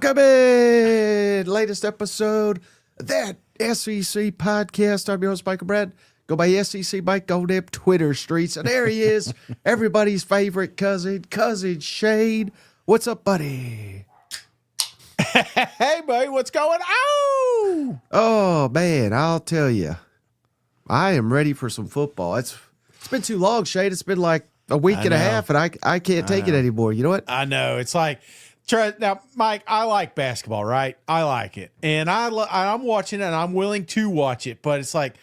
Welcome in. Latest episode of that SEC podcast. I'm your host, Michael Brad. Go by SEC Mike on them Twitter streets. And there he is, everybody's favorite cousin Shane. What's up, buddy? Hey, buddy, what's going on? Oh, man, I'll tell you. I am ready for some football. It's been too long, Shane. It's been like a week and a half, and I can't take it anymore. You know what? I know. It's like, now, Mike, I like basketball, right? I like it. And I'm watching it, and I'm willing to watch it. But it's like,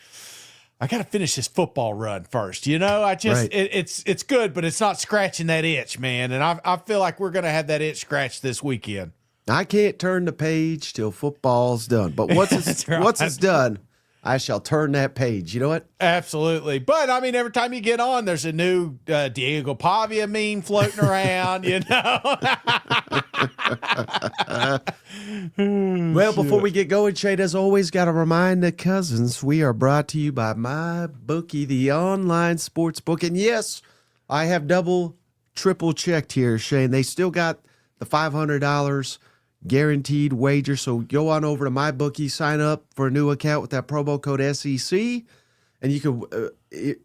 I got to finish this football run first. You know, it's good, but it's not scratching that itch, man. And I feel like we're going to have that itch scratched this weekend. I can't turn the page till football's done. But once it's done, I shall turn that page. You know what? Absolutely. But, I mean, every time you get on, there's a new Diego Pavia meme floating around, you know? Well, before we get going, Shane, as always, got to remind the cousins, we are brought to you by MyBookie, the online sports book. And yes, I have triple checked here, Shane. They still got the $500 guaranteed wager. So go on over to MyBookie, sign up for a new account with that promo code SEC, and you can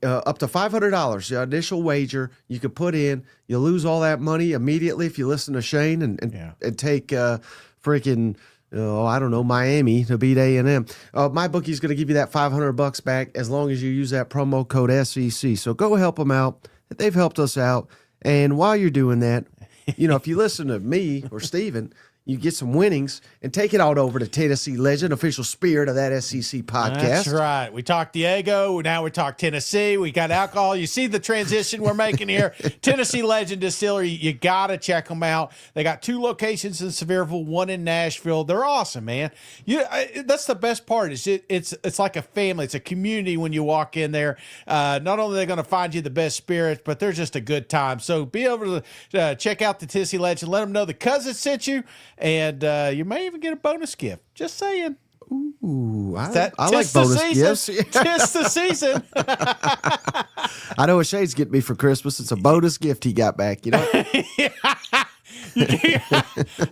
up to $500, the initial wager you could put in. You lose all that money immediately if you listen to Shane and take freaking I don't know, Miami to beat A&M. MyBookie's going to give you that $500 back as long as you use that promo code SEC. So go help them out. They've helped us out. And while you're doing that, you know, if you listen to me or Steven, you get some winnings and take it out over to Tennessee Legend, official spirit of that SEC podcast. That's right. We talked Diego. Now we talk Tennessee. We got alcohol. You see the transition we're making here. Tennessee Legend Distillery. You got to check them out. They got 2 locations in Sevierville, 1 in Nashville. They're awesome, man. That's the best part. It's like a family. It's a community when you walk in there. Not only are they going to find you the best spirits, but they're just a good time. So be able to check out the Tennessee Legend. Let them know the cousin sent you. And you may even get a bonus gift. Just saying. Ooh, I like bonus gifts. Tis the season. I know what Shane's getting me for Christmas. It's a bonus gift he got back, you know?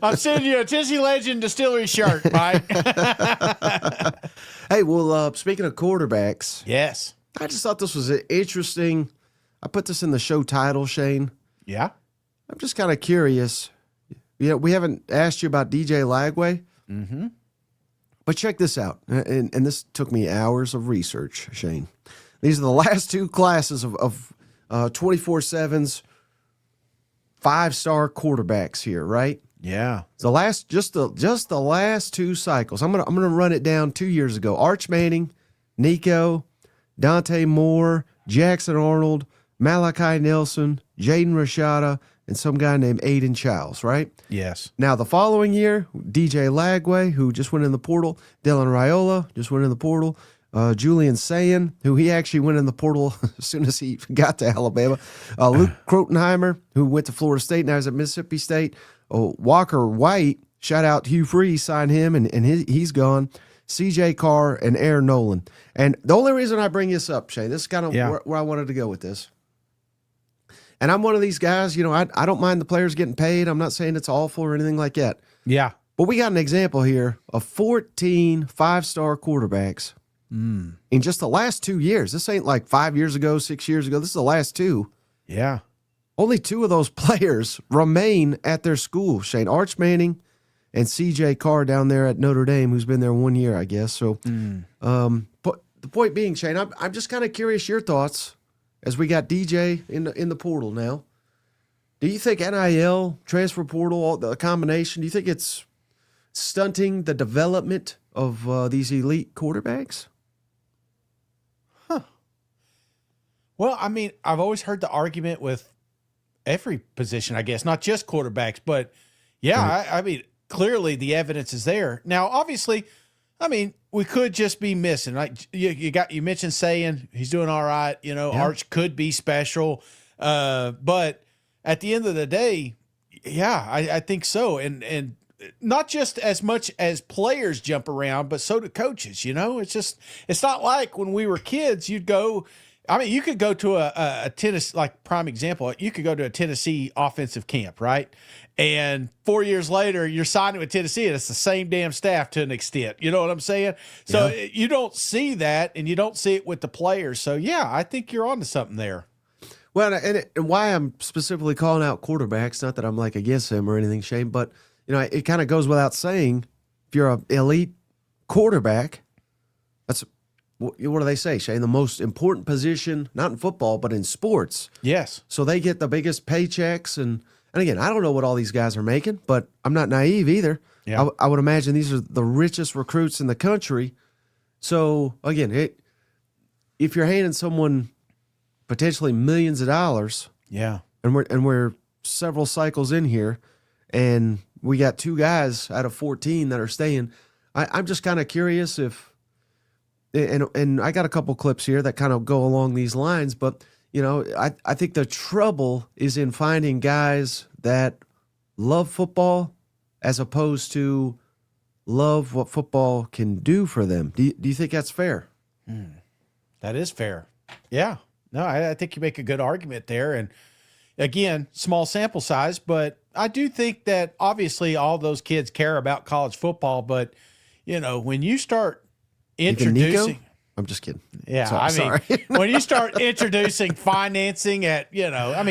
I'm sending you a Tennessee Legend Distillery shirt, Mike. Hey, well, speaking of quarterbacks. Yes. I just thought this was interesting. I put this in the show title, Shane. Yeah. I'm just kind of curious. Yeah, we haven't asked you about DJ Lagway. Mm-hmm. But check this out. And this took me hours of research, Shane. These are the last 2 classes of 24/7's 5-star quarterbacks here, right? Yeah. The last just the last 2 cycles. I'm gonna run it down 2 years ago. Arch Manning, Nico, Dante Moore, Jackson Arnold, Malachi Nelson, Jaden Rashada, and some guy named Aiden Childs, right? Yes. Now, the following year, DJ Lagway, who just went in the portal, Dylan Raiola just went in the portal, Julian Sayin, who he actually went in the portal as soon as he got to Alabama, Luke Krotenheimer, who went to Florida State, now he's at Mississippi State, Walker White, shout out Hugh Freeze, signed him, and he's gone, CJ Carr, and Aaron Nolan. And the only reason I bring this up, Shane, this is kind of where I wanted to go with this. And I'm one of these guys, you know, I don't mind the players getting paid. I'm not saying it's awful or anything like that. Yeah. But we got an example here of 14 5-star quarterbacks in just the last 2 years. This ain't like 5 years ago, 6 years ago. This is the last 2. Yeah. Only 2 of those players remain at their school, Shane. Arch Manning and CJ Carr down there at Notre Dame, who's been there 1 year, I guess. So but the point being, Shane, I'm just kind of curious your thoughts. As we got DJ in the portal now, do you think NIL, transfer portal, all the combination, do you think it's stunting the development of these elite quarterbacks? Huh. Well, I mean, I've always heard the argument with every position, I guess, not just quarterbacks, but yeah, I mean, clearly the evidence is there. Now, obviously, I mean, we could just be missing. Like you mentioned saying he's doing all right. You know, Arch could be special, but at the end of the day, yeah, I think so. And not just as much as players jump around, but so do coaches. You know, it's not like when we were kids, you'd go I mean, you could go to a Tennessee, like prime example, you could go to a Tennessee offensive camp, right? And 4 years later, you're signing with Tennessee, and it's the same damn staff to an extent. You know what I'm saying? So you don't see that, and you don't see it with the players. So, yeah, I think you're onto something there. Well, and why I'm specifically calling out quarterbacks, not that I'm like against him or anything, Shane, but it kind of goes without saying, if you're an elite quarterback, that's what do they say, Shane? The most important position, not in football, but in sports. Yes. So they get the biggest paychecks, and again, I don't know what all these guys are making, but I'm not naive either. Yeah. I would imagine these are the richest recruits in the country. So again, if you're handing someone potentially millions of dollars, yeah, and we're several cycles in here, and we got 2 guys out of 14 that are staying. I'm just kind of curious if, and I got a couple clips here that kind of go along these lines, but I think the trouble is in finding guys that love football as opposed to love what football can do for them. Do you think that's fair? That is fair. Yeah. No, I think you make a good argument there. And again, small sample size, but I do think that obviously all those kids care about college football. But, when you start introducing. I'm just kidding. Yeah. Sorry. When you start introducing financing at,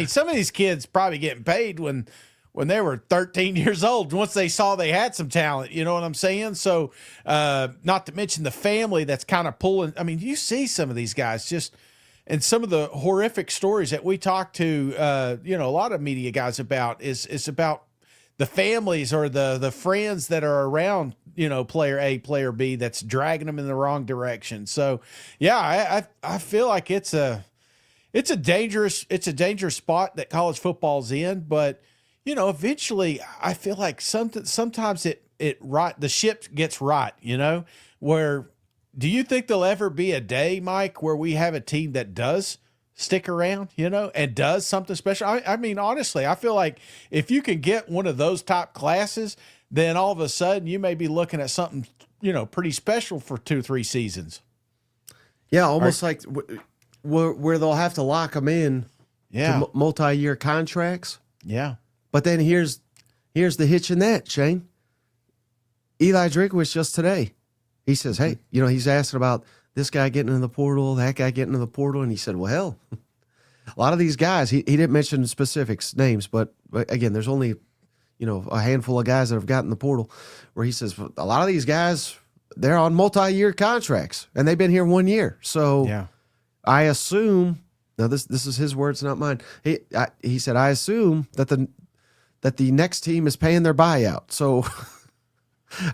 some of these kids probably getting paid when they were 13 years old, once they saw they had some talent, you know what I'm saying? So, not to mention the family that's kind of pulling. I mean, you see some of these guys just. And some of the horrific stories that we talk to, a lot of media guys about is about the families or the friends that are around, player A, player B, that's dragging them in the wrong direction. So, yeah, I feel like it's a dangerous spot that college football's in. But eventually, I feel like sometimes the ship gets right. Where. Do you think there'll ever be a day, Mike, where we have a team that does stick around, and does something special? I mean, honestly, I feel like if you can get one of those top classes, then all of a sudden you may be looking at something, pretty special for 2-3 seasons. Yeah, almost like where they'll have to lock them in to multi-year contracts. Yeah. But then here's the hitch in that, Shane. Eli Drinkwitz just today. He says, hey, he's asking about this guy getting in the portal, that guy getting in the portal. And he said, well, hell, a lot of these guys, he didn't mention specifics, names, but again, there's only, a handful of guys that have gotten the portal where he says, a lot of these guys, they're on multi-year contracts and they've been here 1 year. So I assume, now this is his words, not mine. He said, I assume that the next team is paying their buyout. So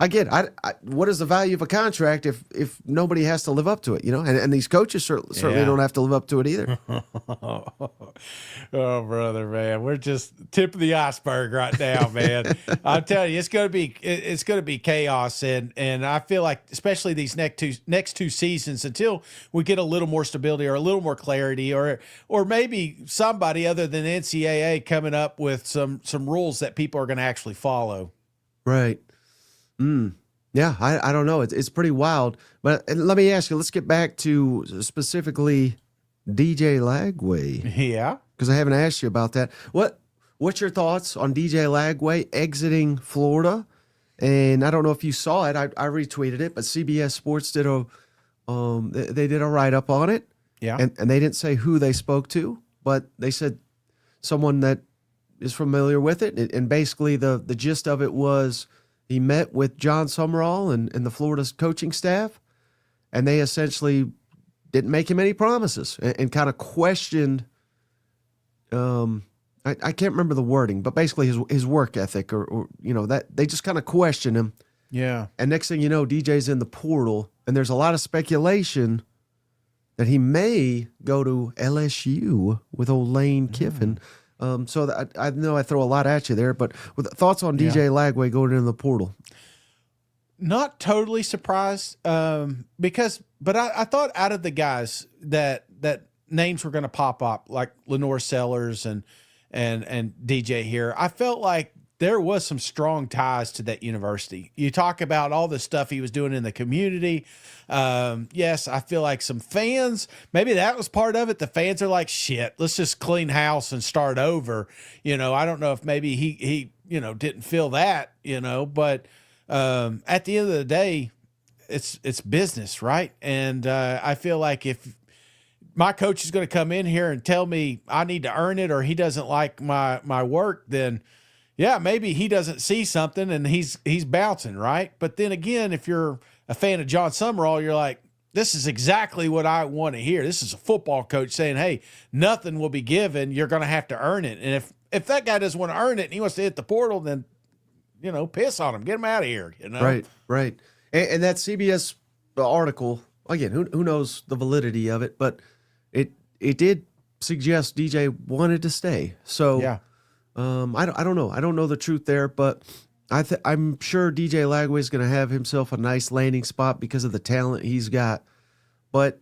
again, what is the value of a contract if nobody has to live up to it, And these coaches certainly don't have to live up to it either. Oh, brother, man, we're just tip of the iceberg right now, man. I'm telling you, it's going to be chaos, and I feel like especially these next two seasons until we get a little more stability or a little more clarity, or maybe somebody other than NCAA coming up with some rules that people are going to actually follow. Right. Yeah, I don't know. It's pretty wild. But let me ask you, let's get back to specifically DJ Lagway. Yeah. Because I haven't asked you about that. What's your thoughts on DJ Lagway exiting Florida? And I don't know if you saw it. I retweeted it, but CBS Sports did they did a write-up on it. Yeah. And they didn't say who they spoke to, but they said someone that is familiar with it. And basically the gist of it was he met with John Summerall and the Florida's coaching staff, and they essentially didn't make him any promises and kind of questioned, I can't remember the wording, but basically his work ethic or that they just kind of questioned him. Yeah. And next thing you know, DJ's in the portal, and there's a lot of speculation that he may go to LSU with old Lane Kiffin. So I know I throw a lot at you there, but with thoughts on DJ Lagway going into the portal? Not totally surprised, but I thought out of the guys that names were going to pop up, like Lenore Sellers and DJ here, I felt like there was some strong ties to that university. You talk about all the stuff he was doing in the community. Yes, I feel like some fans, maybe that was part of it. The fans are like, shit, let's just clean house and start over. I don't know if maybe he didn't feel that, but at the end of the day, it's business, right? And I feel like if my coach is going to come in here and tell me I need to earn it, or he doesn't like my work, then yeah, maybe he doesn't see something and he's bouncing, right? But then again, if you're a fan of John Summerall, you're like, this is exactly what I want to hear. This is a football coach saying, hey, nothing will be given. You're going to have to earn it. And if that guy doesn't want to earn it and he wants to hit the portal, then, piss on him. Get him out of here. Right. And that CBS article, again, who knows the validity of it, but it did suggest DJ wanted to stay. So yeah. I don't know. I don't know the truth there, but I'm sure DJ Lagway is going to have himself a nice landing spot because of the talent he's got. But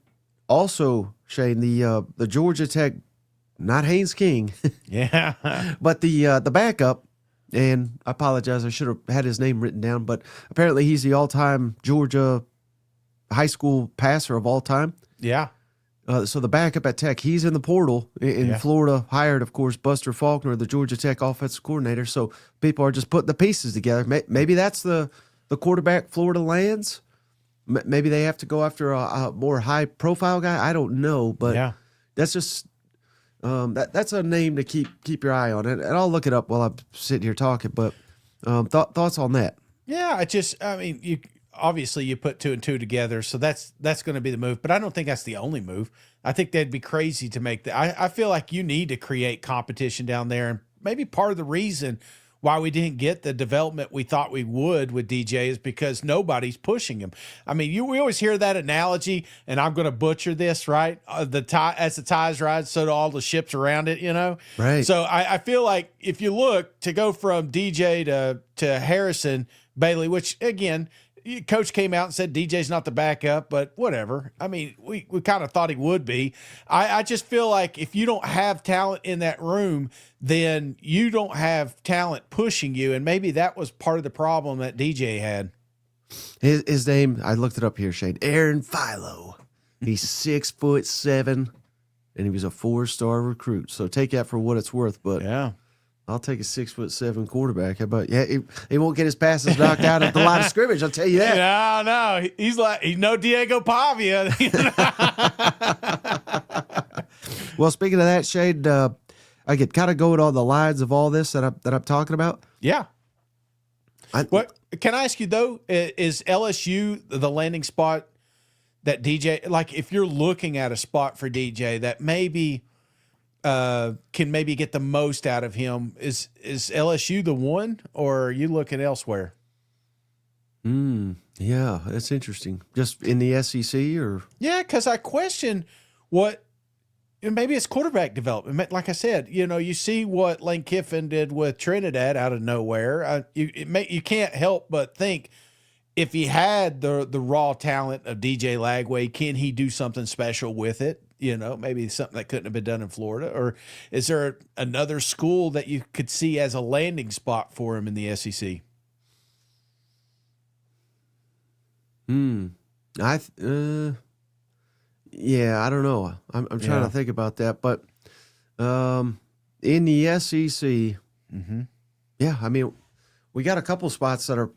also, Shane, the Georgia Tech, not Haynes King, yeah, but the backup, and I apologize, I should have had his name written down, but apparently he's the all-time Georgia high school passer of all time. Yeah. So the backup at Tech, he's in the portal in Florida, hired, of course, Buster Faulkner, the Georgia Tech offensive coordinator. So people are just putting the pieces together. Maybe that's the quarterback Florida lands. Maybe they have to go after a more high-profile guy. I don't know, but that's just that's a name to keep your eye on. And I'll look it up while I'm sitting here talking. But thoughts on that? Yeah, you obviously you put 2 and 2 together, so that's going to be the move. But I don't think that's the only move. I think that'd be crazy to make that. I feel like you need to create competition down there, and maybe part of the reason why we didn't get the development we thought we would with DJ is because nobody's pushing him. I mean, we always hear that analogy, and I'm going to butcher this, right? As the tides rise, so do all the ships around it, Right. So I feel like if you look to go from DJ to Harrison Bailey, which again, Coach came out and said DJ's not the backup, but whatever. I mean, we kind of thought he would be. I just feel like if you don't have talent in that room, then you don't have talent pushing you, and maybe that was part of the problem that DJ had. His name, I looked it up here, Shane. Aaron Philo. He's 6'7", and he was a 4-star recruit. So take that for what it's worth. But yeah, I'll take a 6'7" quarterback. How about he won't get his passes knocked out at the line of scrimmage. I'll tell you that. No, he's no Diego Pavia. Well, speaking of that, Shane, I get kind of going on the lines of all this that I'm talking about. Yeah. What can I ask you though? Is LSU the landing spot that DJ? Like, if you're looking at a spot for DJ that maybe can maybe get the most out of him, is LSU the one, or are you looking elsewhere? Yeah, that's interesting. Just in the SEC, or because I question what. Maybe it's quarterback development. Like I said, you see what Lane Kiffin did with Trinidad out of nowhere. You can't help but think, if he had the raw talent of DJ Lagway, can he do something special with it? Maybe something that couldn't have been done in Florida. Or is there another school that you could see as a landing spot for him in the SEC? Yeah, I don't know. I'm trying to think about that, but in the SEC, yeah, I mean, we got a couple spots that are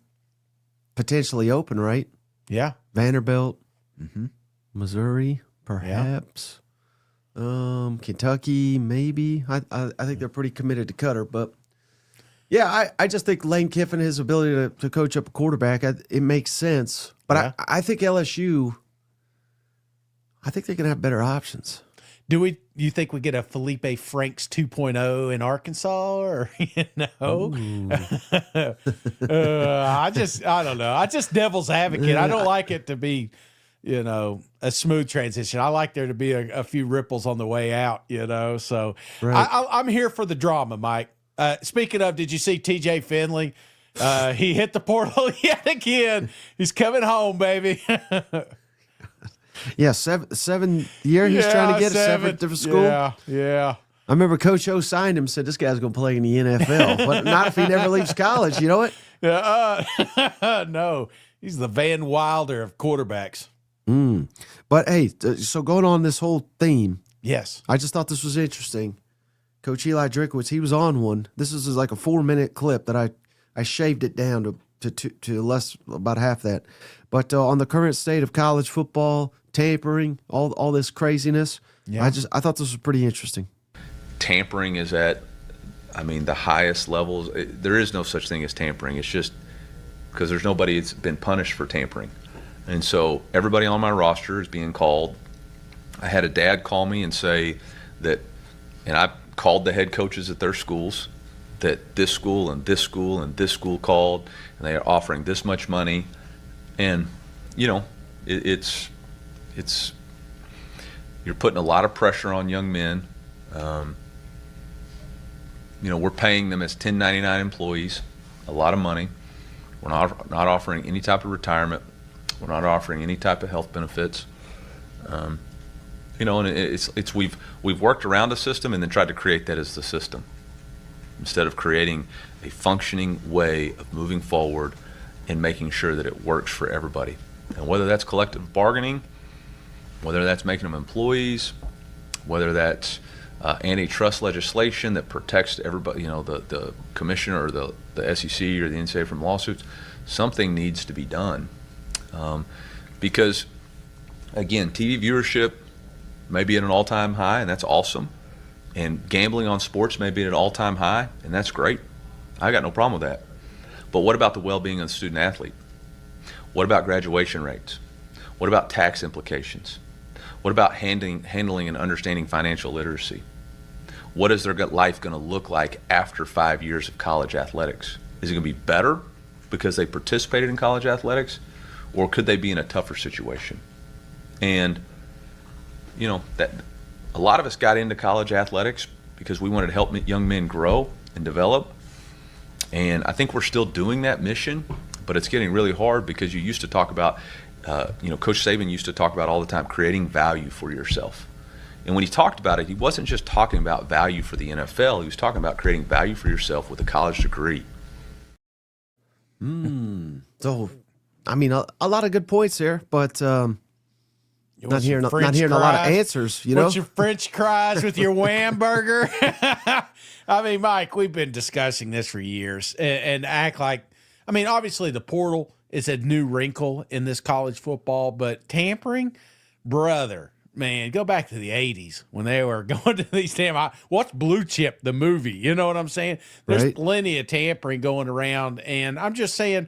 potentially open, right? Yeah, Vanderbilt, Missouri, perhaps, Kentucky, maybe. I think they're pretty committed to Cutter, but yeah, I just think Lane Kiffin, his ability to coach up a quarterback, it makes sense. But I think LSU. I think they're going to have better options. Do you think we get a Felipe Franks 2.0 in Arkansas, or I don't know. I just devil's advocate. I don't like it to be, a smooth transition. I like there to be a few ripples on the way out, So right. I'm here for the drama, Mike. Speaking of, did you see TJ Finley? He hit the portal yet again. He's coming home, baby. Yeah, seven year. He's trying to get a seventh of school. Yeah. I remember Coach O signed him, said this guy's going to play in the NFL, but not if he never leaves college. You know what? No, he's the Van Wilder of quarterbacks. But hey, so going on this whole theme, Yes. I just thought this was interesting. Coach Eli Drinkwitz, he was on one. This is like a 4-minute clip that I shaved it down to less, about half that. But on the current state of college football, tampering, all this craziness, I thought this was pretty interesting. Tampering is at, the highest levels. There is no such thing as tampering. It's just because there's nobody that's been punished for tampering. And so everybody on my roster is being called. I had a dad call me and say that, and I called the head coaches at their schools, that this school and this school and this school called, and they are offering this much money. And, it's you're putting a lot of pressure on young men. We're paying them as 1099 employees a lot of money. We're not offering any type of retirement. We're not offering any type of health benefits. And we've worked around the system and then tried to create that as the system, instead of creating a functioning way of moving forward and making sure that it works for everybody. And whether that's collective bargaining, whether that's making them employees, whether that's antitrust legislation that protects everybody, the commissioner or the SEC or the NCAA from lawsuits, something needs to be done. Because, again, TV viewership may be at an all-time high, and that's awesome. And gambling on sports may be at an all-time high, and that's great. I got no problem with that. But what about the well-being of the student athlete? What about graduation rates? What about tax implications? What about handling and understanding financial literacy? What is their life going to look like after 5 years of college athletics? Is it going to be better because they participated in college athletics, or could they be in a tougher situation? And that a lot of us got into college athletics because we wanted to help young men grow and develop. And I think we're still doing that mission, but it's getting really hard because you used to talk about, Coach Saban used to talk about all the time creating value for yourself. And when he talked about it, he wasn't just talking about value for the NFL. He was talking about creating value for yourself with a college degree. So, a lot of good points there, but not hearing a lot of answers. What's your French fries with your wham burger? Mike, we've been discussing this for years and act like, obviously the portal is a new wrinkle in this college football, but tampering, brother, man, go back to the 80s when they were going to these what's Blue Chip, the movie? You know what I'm saying? There's plenty of tampering going around, and I'm just saying,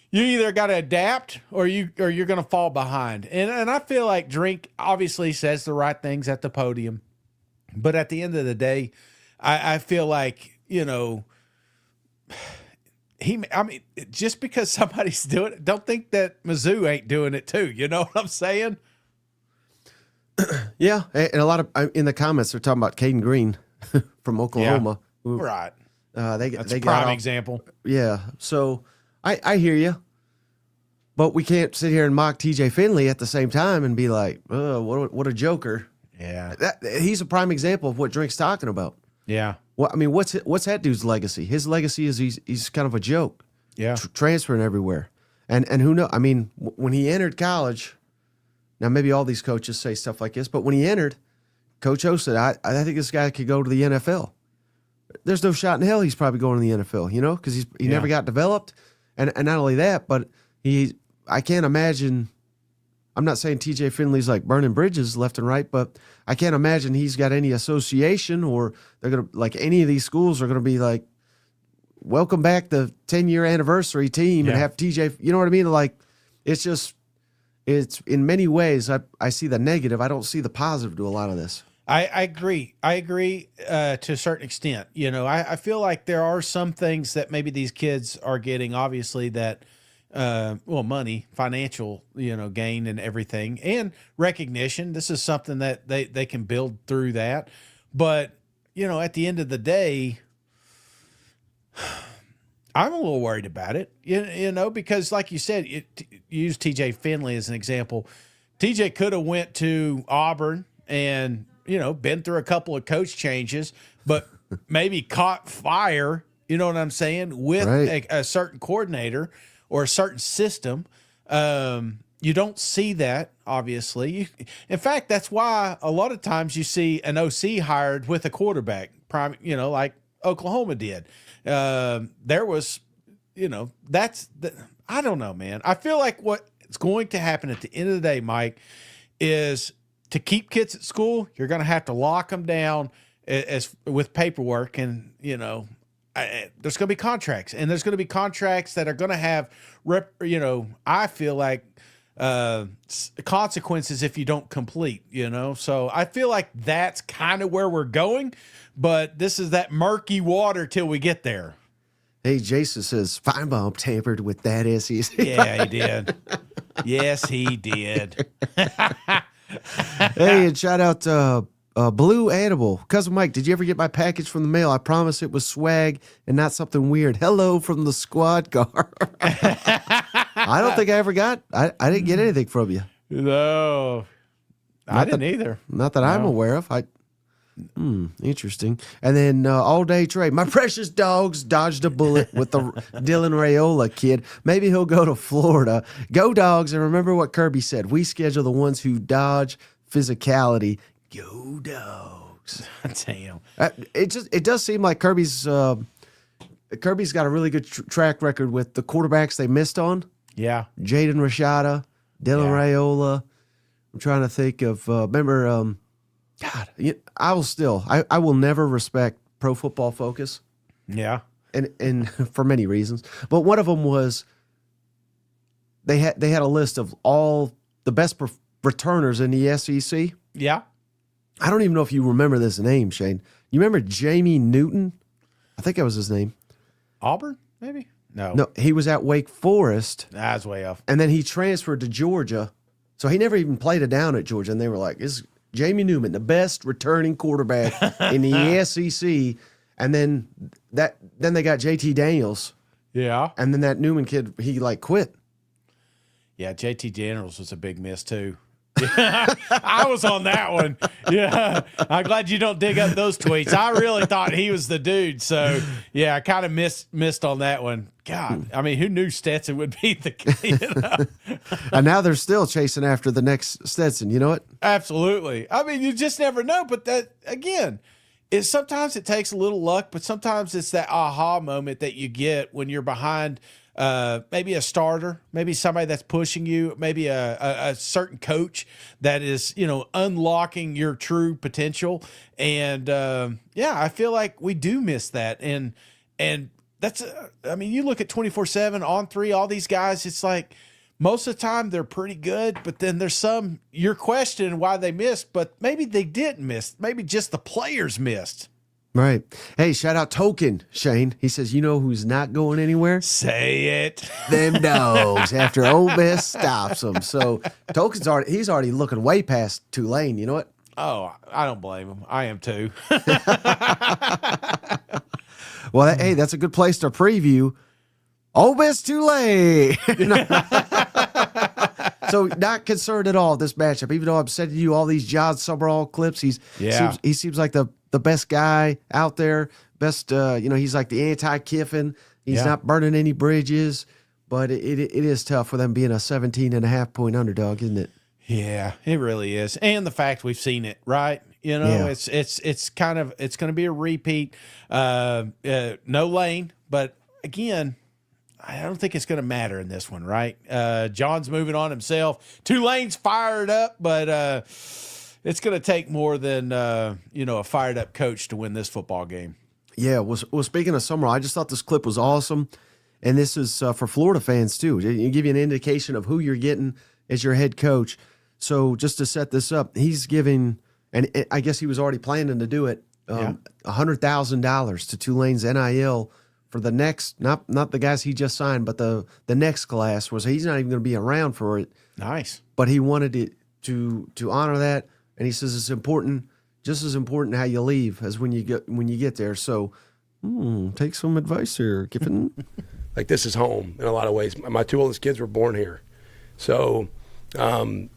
you either got to adapt or you're going to fall behind. And I feel like Drink obviously says the right things at the podium, but at the end of the day, I feel like, just because somebody's doing it, don't think that Mizzou ain't doing it too. You know what I'm saying? Yeah, and a lot of in the comments they're talking about Caden Green from Oklahoma. Yeah, right. That's a prime example. Yeah, so I hear you, but we can't sit here and mock TJ Finley at the same time and be like, "Oh, what a joker." Yeah, he's a prime example of what Drink's talking about. Yeah. Well, what's that dude's legacy? His legacy is he's kind of a joke. Yeah, transferring everywhere, and who knows? When he entered college. Now, maybe all these coaches say stuff like this, but when he entered, Coach O said, I think this guy could go to the NFL. There's no shot in hell he's probably going to the NFL, because he never got developed. And not only that, but I can't imagine, I'm not saying TJ Finley's like burning bridges left and right, but I can't imagine he's got any association or they're going to, like any of these schools are going to be like, welcome back the 10-year anniversary team and have TJ, you know what I mean? Like, it's in many ways, I see the negative. I don't see the positive to a lot of this. I agree. I agree to a certain extent. I feel like there are some things that maybe these kids are getting, obviously, that, money, financial, gain and everything, and recognition. This is something that they can build through that. But, at the end of the day, I'm a little worried about it, because like you said, you use TJ Finley as an example. TJ could have went to Auburn and been through a couple of coach changes, but maybe caught fire, you know what I'm saying, with a certain coordinator or a certain system. You don't see that, obviously. In fact, that's why a lot of times you see an OC hired with a quarterback, like Oklahoma did. There was, I don't know, man. I feel like what's going to happen at the end of the day, Mike, is to keep kids at school, you're going to have to lock them down as with paperwork, and there's going to be contracts, and there's going to be contracts that are going to have, I feel like consequences if you don't complete. So I feel like that's kind of where we're going, but this is that murky water till we get there. Hey, Jason says Feinbaum tampered with that SEC. Yeah, he did. Yes, he did. Hey, and shout out to Blue Animal. Cousin Mike, did you ever get my package from the mail? I promise it was swag and not something weird. Hello from the squad car. I don't think I ever got. I didn't get anything from you. No, I didn't either. Not that I'm aware of. Interesting. And then all day Trey, my precious dogs dodged a bullet with the Dylan Raiola kid. Maybe he'll go to Florida. Go Dogs! And remember what Kirby said: we schedule the ones who dodge physicality. Go Dogs! Damn. It does seem like Kirby's got a really good track record with the quarterbacks they missed on. Yeah. Jaden Rashada, Dylan Raiola. I'm trying to think of remember. God, I will never respect Pro Football Focus. Yeah. And for many reasons. But one of them was they had a list of all the best returners in the SEC. Yeah. I don't even know if you remember this name, Shane. You remember Jamie Newton? I think that was his name. Auburn, maybe? No, he was at Wake Forest. That's way off. And then he transferred to Georgia. So he never even played it down at Georgia. And they were like, "This is Jamie Newman, the best returning quarterback in the SEC." And then they got JT Daniels. Yeah. And then that Newman kid, he quit. Yeah, JT Daniels was a big miss too. I was on that one. Yeah. I'm glad you don't dig up those tweets. I really thought he was the dude. So yeah, I kind of missed on that one. God, I mean, who knew Stetson would be the And now they're still chasing after the next Stetson. You know what? Absolutely. I mean, you just never know. But that, again, sometimes it takes a little luck, but sometimes it's that aha moment that you get when you're behind maybe a starter, maybe somebody that's pushing you, maybe a certain coach that is, unlocking your true potential. And I feel like we do miss that. And that's, you look at 24/7 on 3, all these guys, it's like most of the time they're pretty good, but then there's some you're questioning why they missed, but maybe they didn't miss. Maybe just the players missed. Right. Hey, shout out Token, Shane. He says, you know who's not going anywhere? Say it. Them Dogs after Ole Miss stops them. So Token's he's already looking way past Tulane. You know what? Oh, I don't blame him. I am too. Well, hey, that's a good place to preview Ole Miss Tulane. So not concerned at all this matchup, even though I'm sending you all these John Summerall clips. He seems like the best guy out there. Best, he's like the anti-Kiffin. He's not burning any bridges, but it is tough for them being a 17.5-point underdog, isn't it? Yeah, it really is. And the fact we've seen it, right? It's going to be a repeat. No lane, but again, I don't think it's going to matter in this one, right? John's moving on himself. Tulane's fired up, but it's going to take more than a fired up coach to win this football game. Yeah. Well, speaking of Summerall, I just thought this clip was awesome, and this is for Florida fans too. You give you an indication of who you're getting as your head coach. So just to set this up, he's giving, and I guess he was already planning to do it, $100,000 to Tulane's NIL for the next, not the guys he just signed, but the next class. Was he's not even going to be around for it. Nice, but he wanted it to honor that, and he says it's important, just as important how you leave as when you get there. So, take some advice here, Kiffin. Like, this is home in a lot of ways. My 2 oldest kids were born here, so and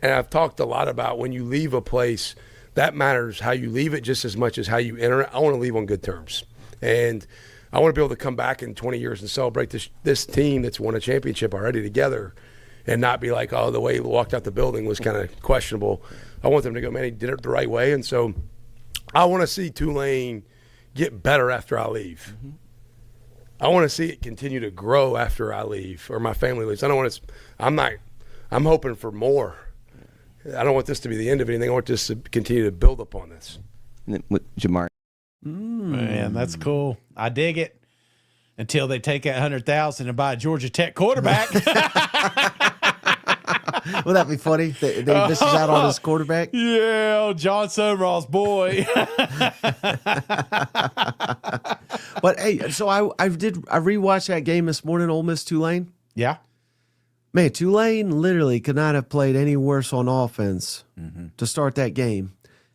I've talked a lot about when you leave a place that matters how you leave it just as much as how you enter it. I want to leave on good terms. And I want to be able to come back in 20 years and celebrate this team that's won a championship already together and not be like, oh, the way he walked out the building was kind of questionable. I want them to go, man, he did it the right way. And so I want to see Tulane get better after I leave. Mm-hmm. I want to see it continue to grow after I leave or my family leaves. I don't want to – I'm hoping for more. I don't want this to be the end of anything. I want this to continue to build upon this. With Jamar. Man, that's cool. I dig it. Until they take that $100,000 and buy a Georgia Tech quarterback. Would that be funny? They misses out on his quarterback. Yeah, John Sumrall's boy. But hey, so I rewatched that game this morning, Ole Miss Tulane. Yeah. Man, Tulane literally could not have played any worse on offense to start that game.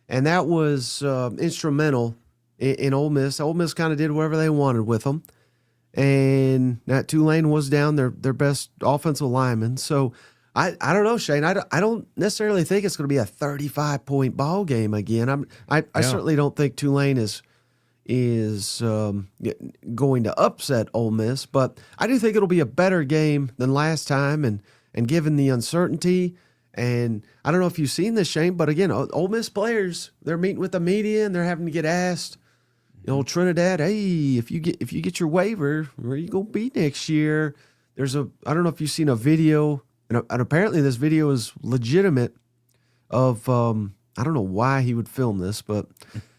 And that was instrumental in Ole Miss. Ole Miss kind of did whatever they wanted with them. And that Tulane was down their best offensive lineman. So I don't know, Shane. I don't necessarily think it's going to be a 35-point ball game again. I certainly don't think Tulane is going to upset Ole Miss, but I do think it'll be a better game than last time. And given the uncertainty, and I don't know if you've seen this, Shane, but again, Ole Miss players, they're meeting with the media and they're having to get asked. Trinidad, hey, if you get your waiver, where you gonna be next year? I don't know if you've seen a video, and apparently this video is legitimate. Of I don't know why he would film this, but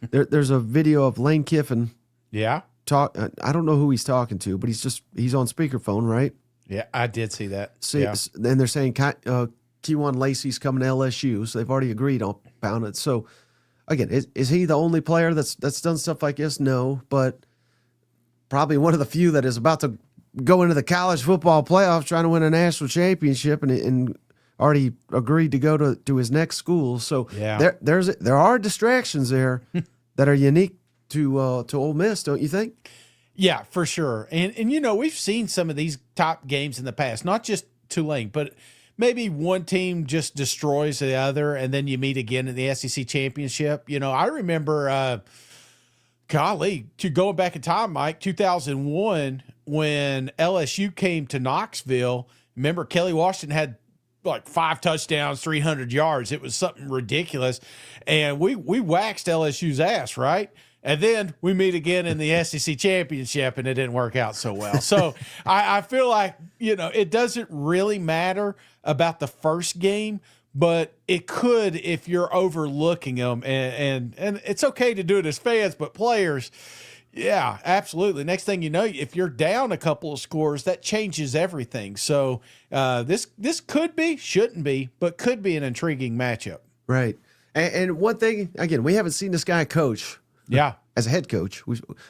there's a video of Lane Kiffin. Yeah. I don't know who he's talking to, but he's on speakerphone, right? Yeah, I did see that. And they're saying Keywan Lacey's coming to LSU, so they've already agreed on it. So. Again, is he the only player that's done stuff like this? No, but probably one of the few that is about to go into the college football playoffs trying to win a national championship and already agreed to go to his next school. So there are distractions there that are unique to Ole Miss, don't you think? Yeah, for sure. And we've seen some of these top games in the past, not just Tulane, but maybe one team just destroys the other, and then you meet again in the SEC championship. I remember, going back in time, Mike, 2001, when LSU came to Knoxville. Remember, Kelly Washington had like 5 touchdowns, 300 yards. It was something ridiculous. And we waxed LSU's ass, right? And then we meet again in the SEC championship, and it didn't work out so well. So I feel like, it doesn't really matter about the first game, but it could if you're overlooking them. And it's okay to do it as fans, but players, yeah, absolutely. Next thing you know, if you're down a couple of scores, that changes everything. So this could be, shouldn't be, but could be an intriguing matchup. Right. And one thing, again, we haven't seen this guy coach. Yeah. As a head coach.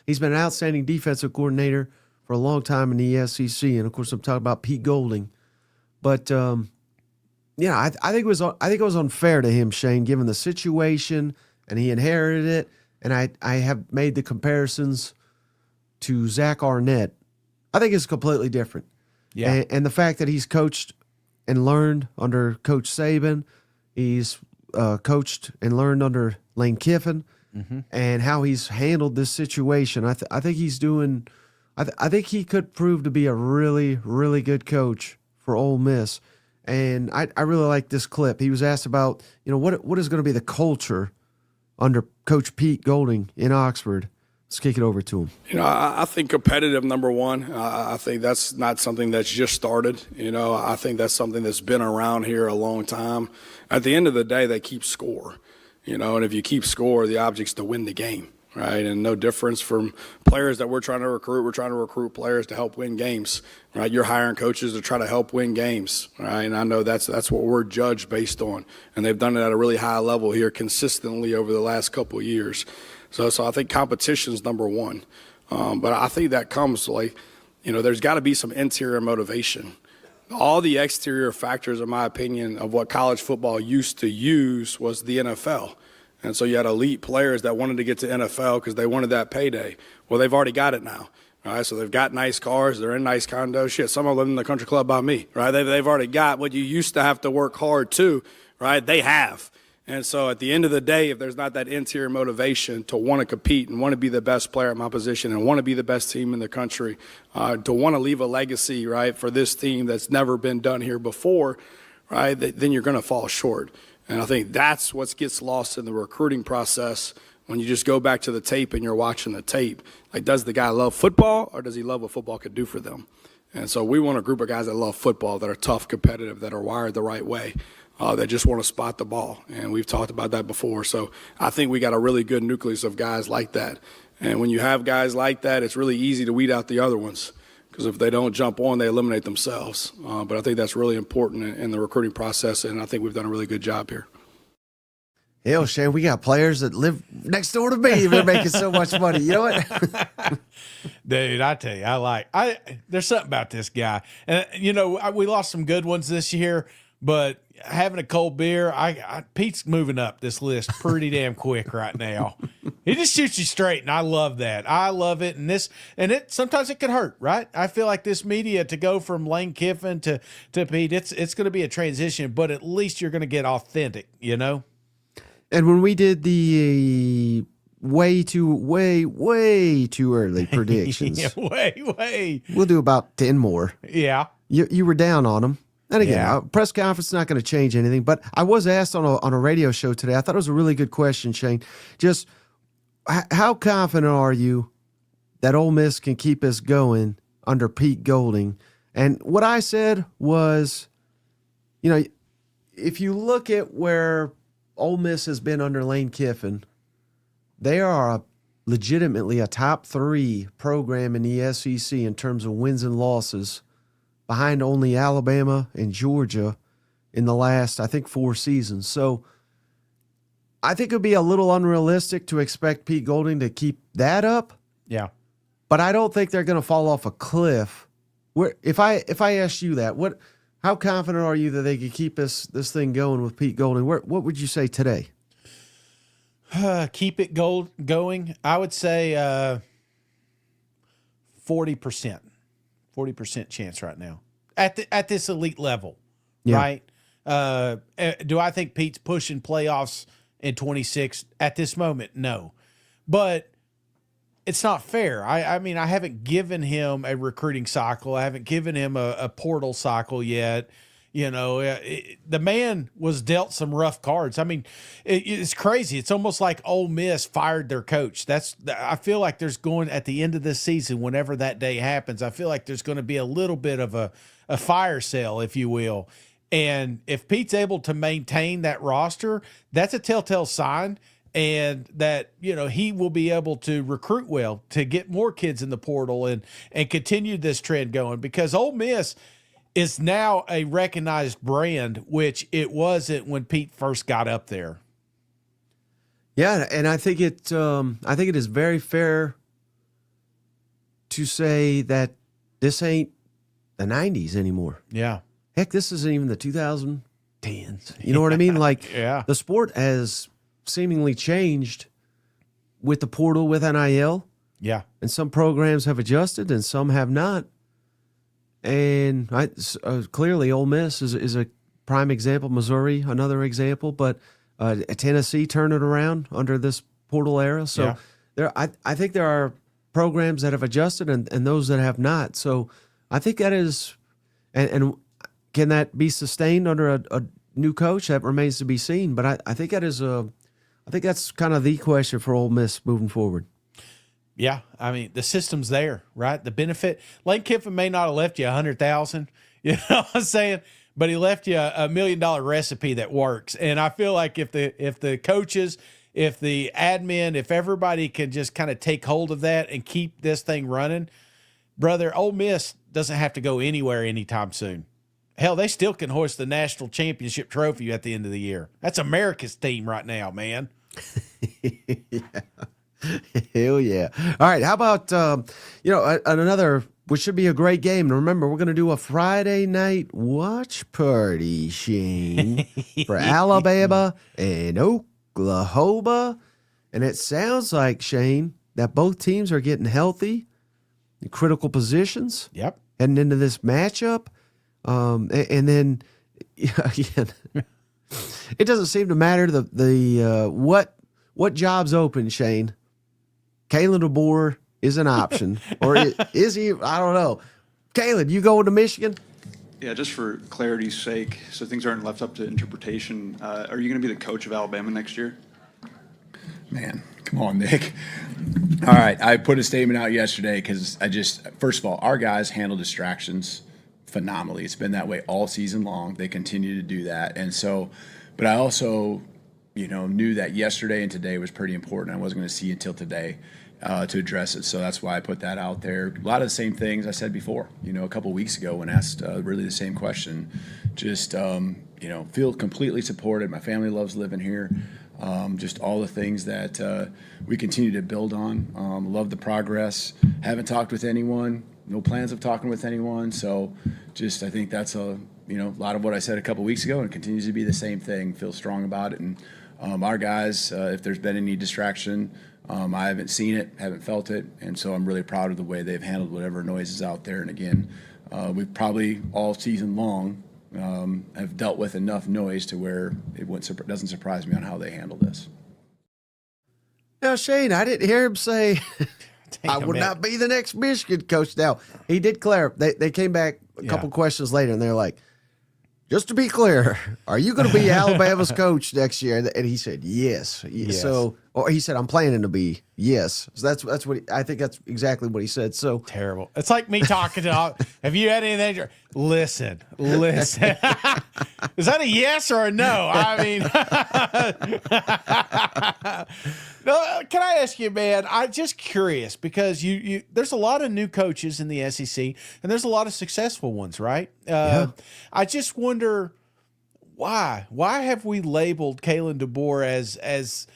He's been an outstanding defensive coordinator for a long time in the SEC. And, of course, I'm talking about Pete Golding. But, I think it was unfair to him, Shane, given the situation, and he inherited it. And I have made the comparisons to Zach Arnett. I think it's completely different. Yeah. And the fact that he's coached and learned under Coach Saban, he's coached and learned under Lane Kiffin, and how he's handled this situation. I think he's doing. I think he could prove to be a really, really good coach for Ole Miss. And I really like this clip. He was asked about what is going to be the culture under Coach Pete Golding in Oxford. Let's kick it over to him. I think competitive, number one. I think that's not something that's just started. I think that's something that's been around here a long time. At the end of the day, they keep score. And if you keep score, the object's to win the game, right? And no difference from players that we're trying to recruit. We're trying to recruit players to help win games, right? You're hiring coaches to try to help win games, right? And I know that's what we're judged based on. And they've done it at a really high level here consistently over the last couple of years. So I think competition's number one. But I think that comes there's got to be some interior motivation. All the exterior factors, in my opinion, of what college football used to use was the NFL. And so you had elite players that wanted to get to NFL because they wanted that payday. Well, they've already got it now. All right, so they've got nice cars, they're in nice condos. Shit, some of them in the country club by me, right? They've already got what you used to have to work hard to, right? They have. And so at the end of the day, if there's not that interior motivation to want to compete and want to be the best player at my position and want to be the best team in the country, to want to leave a legacy, right, for this team that's never been done here before, right, then you're going to fall short. And I think that's what gets lost in the recruiting process when you just go back to the tape and you're watching the tape. Like, does the guy love football or does he love what football could do for them? And so we want a group of guys that love football, that are tough, competitive, that are wired the right way. That just want to spot the ball. And we've talked about that before. So I think we got a really good nucleus of guys like that. And when you have guys like that, it's really easy to weed out the other ones, because if they don't jump on, they eliminate themselves. But I think that's really important in the recruiting process, and I think we've done a really good job here. Hell, Shane, we got players that live next door to me. We're making so much money. You know what? Dude, I tell you, there's something about this guy. And, we lost some good ones this year, but having a cold beer, Pete's moving up this list pretty damn quick right now. He just shoots you straight, and I love that. I love it. And sometimes it can hurt, right? I feel like this media, to go from Lane Kiffin to Pete, it's going to be a transition, but at least you're going to get authentic, And when we did the way too early predictions, yeah, way, we'll do about 10 more. Yeah, you were down on them. And again, press conference is not going to change anything. But I was asked on a radio show today. I thought it was a really good question, Shane. Just how confident are you that Ole Miss can keep us going under Pete Golding? And what I said was, if you look at where Ole Miss has been under Lane Kiffin, they are legitimately a top 3 program in the SEC in terms of wins and losses, behind only Alabama and Georgia in the last, I think, 4 seasons. So I think it would be a little unrealistic to expect Pete Golding to keep that up. Yeah. But I don't think they're going to fall off a cliff. If I asked you that, how confident are you that they could keep this thing going with Pete Golding? What would you say today? Keep it going. I would say 40%. 40% chance right now at this elite level, right? Do I think Pete's pushing playoffs in 26 at this moment? No, but it's not fair. I mean, I haven't given him a recruiting cycle. I haven't given him a portal cycle yet. The man was dealt some rough cards. I mean, it's crazy. It's almost like Ole Miss fired their coach. I feel like there's going, at the end of this season, whenever that day happens, I feel like there's going to be a little bit of a fire sale, if you will. And if Pete's able to maintain that roster, that's a telltale sign, and that, he will be able to recruit well, to get more kids in the portal and continue this trend going, because Ole Miss is now a recognized brand, which it wasn't when Pete first got up there. Yeah, and I think it is very fair to say that this ain't the 90s anymore. Yeah. Heck, this isn't even the 2010s. You know what I mean? Like, yeah. The sport has seemingly changed with the portal, with NIL. Yeah. And some programs have adjusted and some have not. And clearly Ole Miss is a prime example. Missouri, another example. But Tennessee turned it around under this portal era. So I think there are programs that have adjusted and those that have not. So I think that is – and can that be sustained under a new coach? That remains to be seen. But I think that is I think that's kind of the question for Ole Miss moving forward. Yeah, I mean, the system's there, right? The benefit. Lane Kiffin may not have left you $100,000, you know what I'm saying? But he left you a $1 million recipe that works. And I feel like if the coaches, if the admin, if everybody can just kind of take hold of that and keep this thing running, brother, Ole Miss doesn't have to go anywhere anytime soon. Hell, they still can hoist the national championship trophy at the end of the year. That's America's team right now, man. Yeah. Hell yeah. All right. How about, another, which should be a great game. And remember, we're going to do a Friday night watch party, Shane, for Alabama and Oklahoma. And it sounds like, Shane, that both teams are getting healthy in critical positions. Yep. Heading into this matchup. And then, again, It doesn't seem to matter what job's open, Shane. Kalen DeBoer is an option, or is he? I don't know. Kalen, you going to Michigan? Yeah, just for clarity's sake, so things aren't left up to interpretation, are you going to be the coach of Alabama next year? Man, come on, Nick. All right, I put a statement out yesterday because first of all, our guys handle distractions phenomenally. It's been that way all season long. They continue to do that. And so, but I also, knew that yesterday and today was pretty important. I wasn't going to see until today to address it. So that's why I put that out there. A lot of the same things I said before, a couple of weeks ago when asked really the same question. Just, feel completely supported. My family loves living here. Just all the things that we continue to build on. Love the progress. Haven't talked with anyone. No plans of talking with anyone. So just I think that's a lot of what I said a couple weeks ago and continues to be the same thing. Feel strong about it. And our guys, if there's been any distraction, I haven't seen it, haven't felt it. And so I'm really proud of the way they've handled whatever noise is out there. And again, we've probably all season long have dealt with enough noise to where it doesn't surprise me on how they handle this. Now, Shane, I didn't hear him say I would not be the next Michigan coach. Now, he did clarify. They came back a couple questions later, and they're like, just to be clear, are you going to be Alabama's coach next year? And he said, yes. So, or he said, I'm planning to be. Yes. So that's what I think that's exactly what he said. So terrible. It's like me talking to, have you had anything? Listen. Is that a yes or a no? I mean, no, can I ask you, man, I'm just curious because you there's a lot of new coaches in the SEC and there's a lot of successful ones, right? I just wonder why have we labeled Kalen DeBoer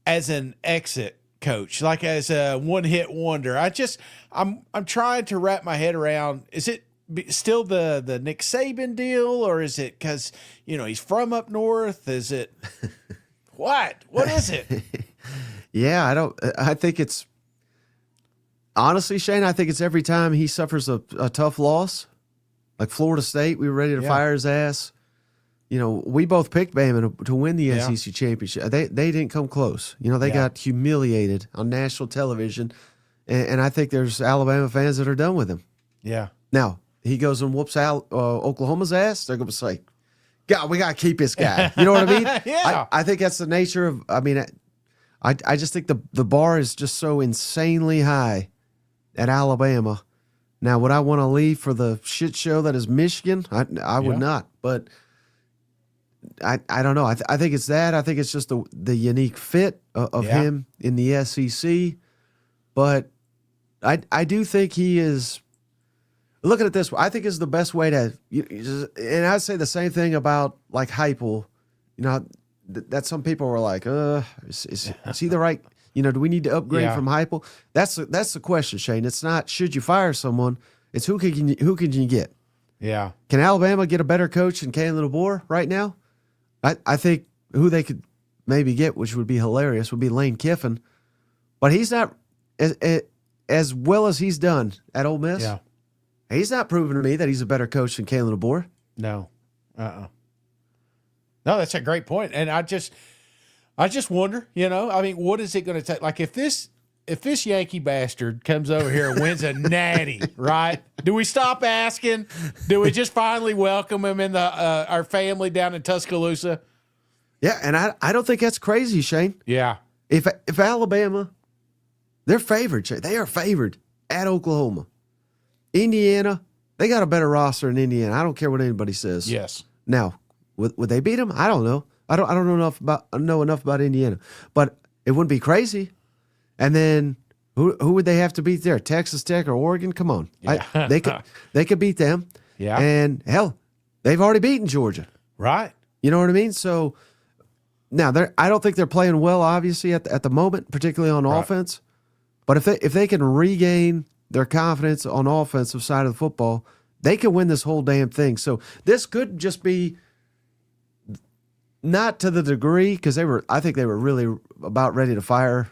as an exit coach, like as a one-hit wonder? I'm trying to wrap my head around, is it still the Nick Saban deal, or is it because he's from up north? Is it what is it? Yeah, I think it's honestly, Shane, I think it's every time he suffers a tough loss, like Florida State, we were ready to fire his ass. We both picked Bama to win the SEC championship. They didn't come close. They got humiliated on national television, and I think there's Alabama fans that are done with him. Yeah. Now he goes and whoops Oklahoma's ass. They're going to say, "God, we got to keep this guy." You know what I mean? Yeah. I think that's the nature of. I mean, I just think the bar is just so insanely high at Alabama. Now, would I want to leave for the shit show that is Michigan? I would not, but. I don't know. I think it's that. I think it's just the unique fit of him in the SEC. But I do think he is. Look at it this way. I think is the best way to. And I'd say the same thing about like Heupel. That some people were like, is he the right? Do we need to upgrade from Heupel? That's the question, Shane. It's not should you fire someone. It's who can you get? Yeah. Can Alabama get a better coach than Kalen DeBoer right now? I think who they could maybe get, which would be hilarious, would be Lane Kiffin. But he's not as well as he's done at Ole Miss. Yeah. He's not proven to me that he's a better coach than Kalen DeBoer. No. No, that's a great point. And I just wonder, I mean, what is it going to take? Like if this Yankee bastard comes over here and wins a natty, right? Do we stop asking? Do we just finally welcome him in our family down in Tuscaloosa? Yeah, and I don't think that's crazy, Shane. Yeah. If Alabama, they're favored, Shane. They are favored at Oklahoma. Indiana, they got a better roster than Indiana. I don't care what anybody says. Yes. Now, would they beat them? I don't know. I don't know enough about Indiana, but it wouldn't be crazy. And then who would they have to beat there? Texas Tech or Oregon? Come on, yeah. They could beat them. Yeah, and hell, they've already beaten Georgia. Right. You know what I mean? So now I don't think they're playing well, obviously at the moment, particularly on offense. But if they can regain their confidence on offensive side of the football, they can win this whole damn thing. So this could just be. Not to the degree, because I think they were really about ready to fire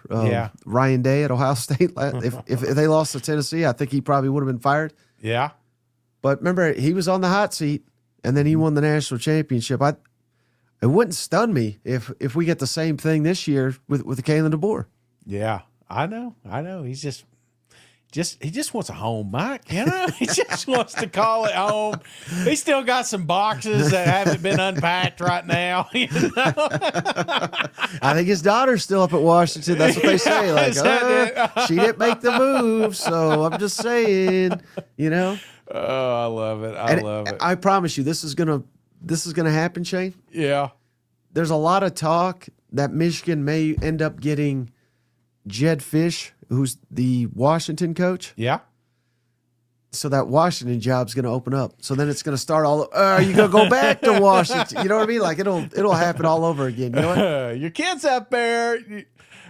Ryan Day at Ohio State. If they lost to Tennessee, I think he probably would have been fired. Yeah. But remember, he was on the hot seat, and then he won the national championship. it wouldn't stun me if we get the same thing this year with Kalen DeBoer. Yeah, I know. He's he just wants a home, Mike. You know, he just wants to call it home. He's still got some boxes that haven't been unpacked right now. You know? I think his daughter's still up at Washington. That's what they say. Like, she didn't make the move, so I'm just saying. You know. Oh, I love it. I love it. I promise you, this is gonna happen, Shane. Yeah. There's a lot of talk that Michigan may end up getting Jed Fish, who's the Washington coach. Yeah. So that Washington job's going to open up. So then it's going to start all. Are you going to go back to Washington? You know what I mean? Like it'll happen all over again. You know what? Your kid's up there.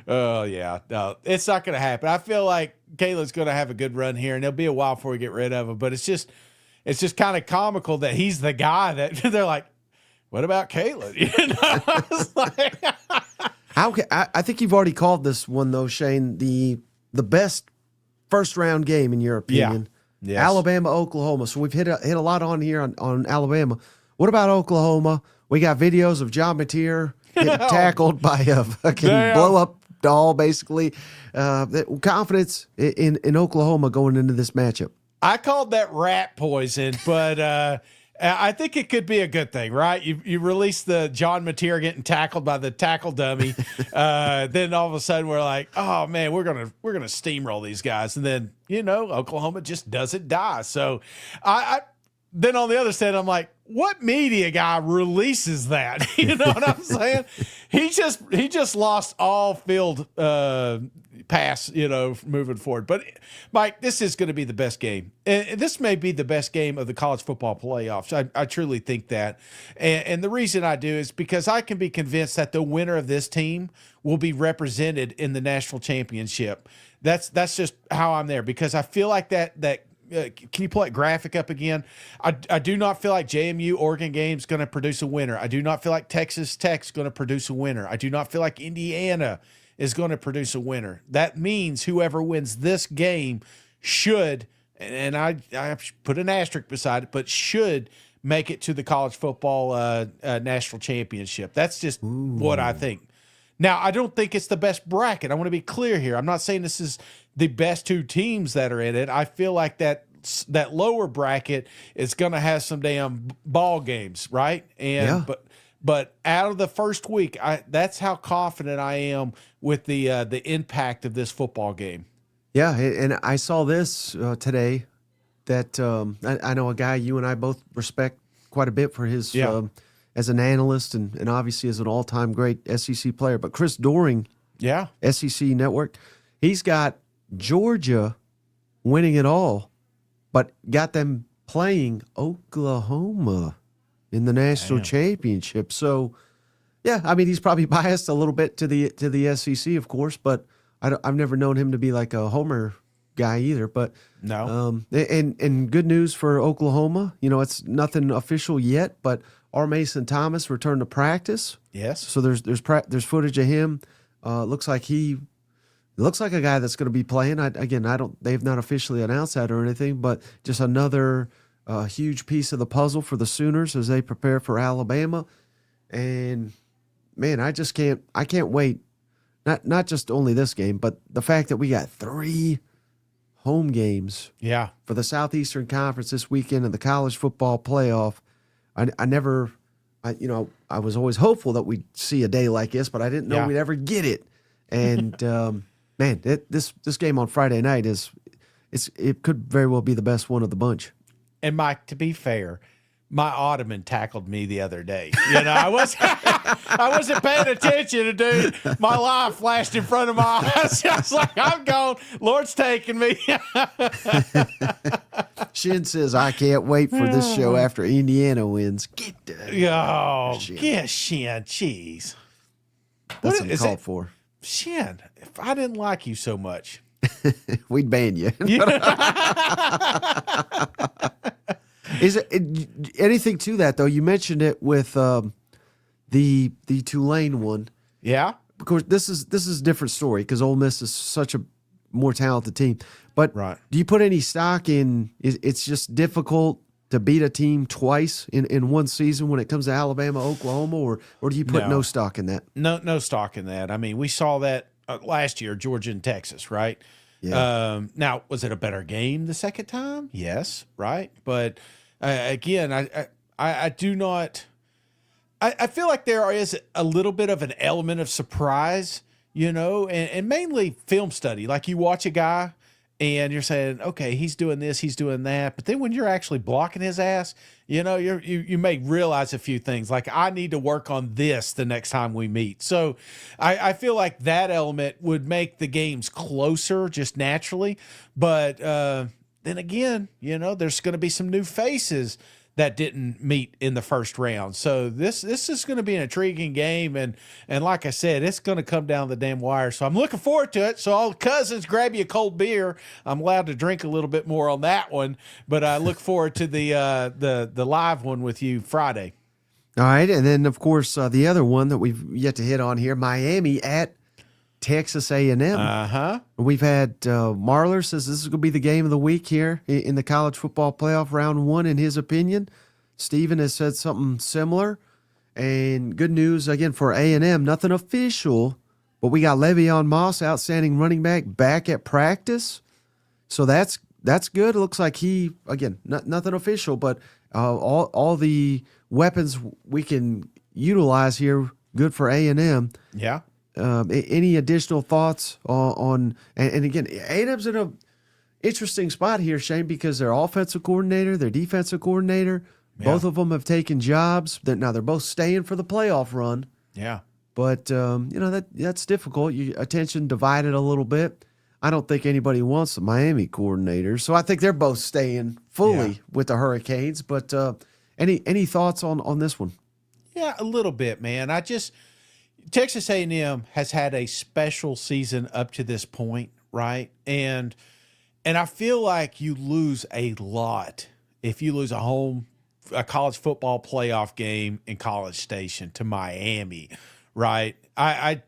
Oh yeah, no, it's not going to happen. I feel like Calen's going to have a good run here, and it'll be a while before we get rid of him. But it's just kind of comical that he's the guy that they're like, what about Calen? You know, it's like. I think you've already called this one though, Shane, the best first round game in your opinion. Yeah. Yes. Alabama, Oklahoma. So we've hit a lot on here on Alabama. What about Oklahoma? We got videos of John Mateer getting tackled by a fucking blow up doll, basically. Confidence in Oklahoma going into this matchup. I called that rat poison, but I think it could be a good thing, right? You release the John Mateer getting tackled by the tackle dummy, then all of a sudden we're like, oh man, we're gonna steamroll these guys, and then Oklahoma just doesn't die. So I then on the other side I'm like, what media guy releases that? You know what I'm saying? He just lost all field pass, moving forward. But Mike, this is going to be the best game. And this may be the best game of the college football playoffs. I truly think that. And the reason I do is because I can be convinced that the winner of this team will be represented in the national championship. That's just how I'm there, because I feel like that can you pull that graphic up again? I do not feel like JMU Oregon game is going to produce a winner. I do not feel like Texas Tech is going to produce a winner. I do not feel like Indiana is going to produce a winner. That means whoever wins this game should, and I put an asterisk beside it, but should make it to the college football national championship. That's just what I think. Now, I don't think it's the best bracket. I want to be clear here. I'm not saying this is the best two teams that are in it. I feel like that lower bracket is going to have some damn ball games, right? And but out of the first week, that's how confident I am with the impact of this football game. Yeah, and I saw this today that I know a guy you and I both respect quite a bit for his as an analyst and obviously as an all-time great SEC player. But Chris Doering, SEC Network, he's got Georgia winning it all, but got them playing Oklahoma in the national championship. So, yeah, I mean, he's probably biased a little bit to the SEC, of course, but I've never known him to be like a homer guy either. But no, and good news for Oklahoma. It's nothing official yet, but R. Mason Thomas returned to practice. Yes. So there's footage of him. Looks like a guy that's going to be playing. They have not officially announced that or anything, but just another huge piece of the puzzle for the Sooners as they prepare for Alabama. And man, I can't wait. Not just only this game, but the fact that we got 3 home games. Yeah. For the Southeastern Conference this weekend and the college football playoff. I was always hopeful that we'd see a day like this, but I didn't know we'd ever get it. And man, this game on Friday night it could very well be the best one of the bunch. And Mike, to be fair, my ottoman tackled me the other day. I wasn't paying attention, dude. My life flashed in front of my eyes. I was like, I'm gone. Lord's taking me. Shin says, I can't wait for this show after Indiana wins. Get done. Shin. Yeah, Shin. Jeez. That's uncalled for. Shin, if I didn't like you so much, we'd ban you. Is it anything to that though? You mentioned it with the Tulane one. Yeah. Of course, this is a different story because Ole Miss is such a more talented team. But do you put any stock in? It's just difficult to beat a team twice in one season when it comes to Alabama, Oklahoma, or do you put no stock in that? No stock in that. I mean, we saw that last year, Georgia and Texas, right? Yeah. Now, was it a better game the second time? Yes, right. But again, I do not. I feel like there is a little bit of an element of surprise, and mainly film study. Like you watch a guy and you're saying, okay, he's doing this, he's doing that. But then when you're actually blocking his ass, you may realize a few things. Like, I need to work on this the next time we meet. So I feel like that element would make the games closer just naturally. But then again, there's going to be some new faces that didn't meet in the first round. So this is going to be an intriguing game. And like I said, it's going to come down the damn wire. So I'm looking forward to it. So all the cousins, grab you a cold beer. I'm allowed to drink a little bit more on that one. But I look forward to the live one with you Friday. All right. And then, of course, the other one that we've yet to hit on here, Miami at Texas A&M. Uh-huh. We've had Marler says this is going to be the game of the week here in the college football playoff round one, in his opinion. Steven has said something similar. And good news, again, for A&M, nothing official, but we got Le'Veon Moss, outstanding running back at practice. So that's good. It looks like he, again, nothing official, but all the weapons we can utilize here, good for A&M. Yeah. Any additional thoughts on and again, A&M's in a interesting spot here, Shane, because their offensive coordinator, their defensive coordinator, both of them have taken jobs. Now they're both staying for the playoff run. Yeah. But that's difficult. Attention divided a little bit. I don't think anybody wants the Miami coordinator, so I think they're both staying fully with the Hurricanes. But any thoughts on this one? Yeah, a little bit, man. Texas A&M has had a special season up to this point, right? And I feel like you lose a lot if you lose a college football playoff game in College Station to Miami, right? I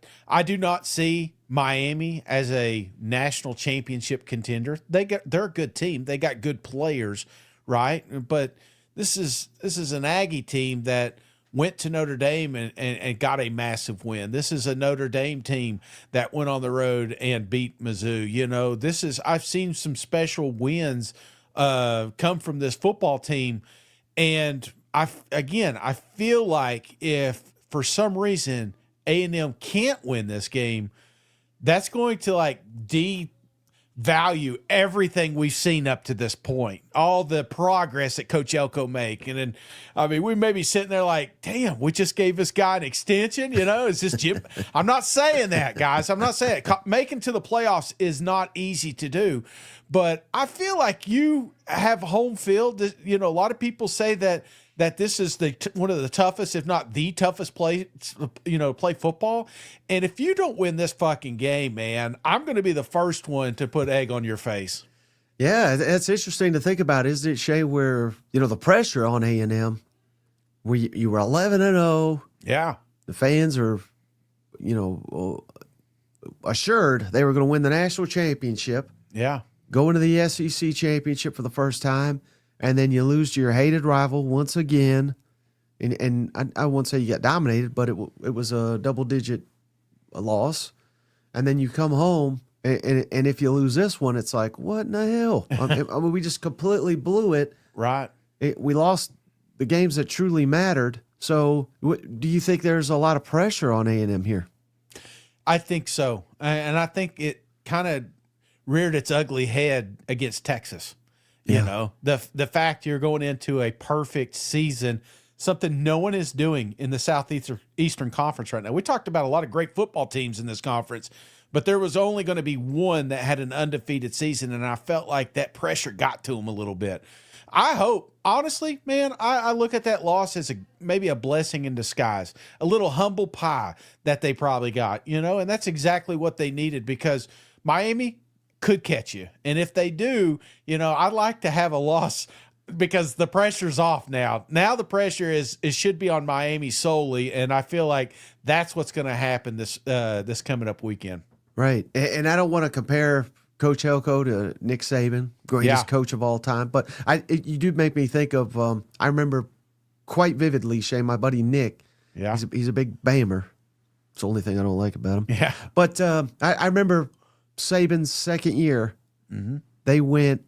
do not see Miami as a national championship contender. They're a good team. They got good players, right? But this is an Aggie team that went to Notre Dame and got a massive win. This is a Notre Dame team that went on the road and beat Mizzou. I've seen some special wins come from this football team. And I feel like if for some reason A&M can't win this game, that's going to devalue everything we've seen up to this point, all the progress that Coach Elko make. And then, we may be sitting there like, damn, we just gave this guy an extension, is this Jim? I'm not saying that, guys. I'm not saying it. Making to the playoffs is not easy to do, but I feel like you have home field. A lot of people say that this is one of the toughest, if not the toughest play football. And if you don't win this fucking game, man, I'm going to be the first one to put egg on your face. Yeah, it's interesting to think about, isn't it, Shay, where, the pressure on A&M, where you were 11-0. Yeah. The fans are, assured they were going to win the national championship. Yeah. Go into the SEC championship for the first time. And then you lose to your hated rival once again. And I won't say you got dominated, but it was a double-digit loss. And then you come home, and if you lose this one, it's like, what in the hell? We just completely blew it. Right. We lost the games that truly mattered. So do you think there's a lot of pressure on A&M here? I think so. And I think it kind of reared its ugly head against Texas. The fact you're going into a perfect season, something no one is doing in the Southeastern Conference right now. We talked about a lot of great football teams in this conference, but there was only going to be one that had an undefeated season, and I felt like that pressure got to them a little bit. I hope, honestly, man, I look at that loss as maybe a blessing in disguise, a little humble pie that they probably got, and that's exactly what they needed, because Miami could catch you. And if they do, I'd like to have a loss because the pressure's off now. Now the pressure should be on Miami solely, and I feel like that's what's going to happen this coming up weekend. Right. And I don't want to compare Coach Elko to Nick Saban, greatest coach of all time. But you do make me think of, I remember quite vividly, Shane, my buddy Nick. Yeah. He's a big Bammer. It's the only thing I don't like about him. Yeah. But I remember Saban's second year, they went,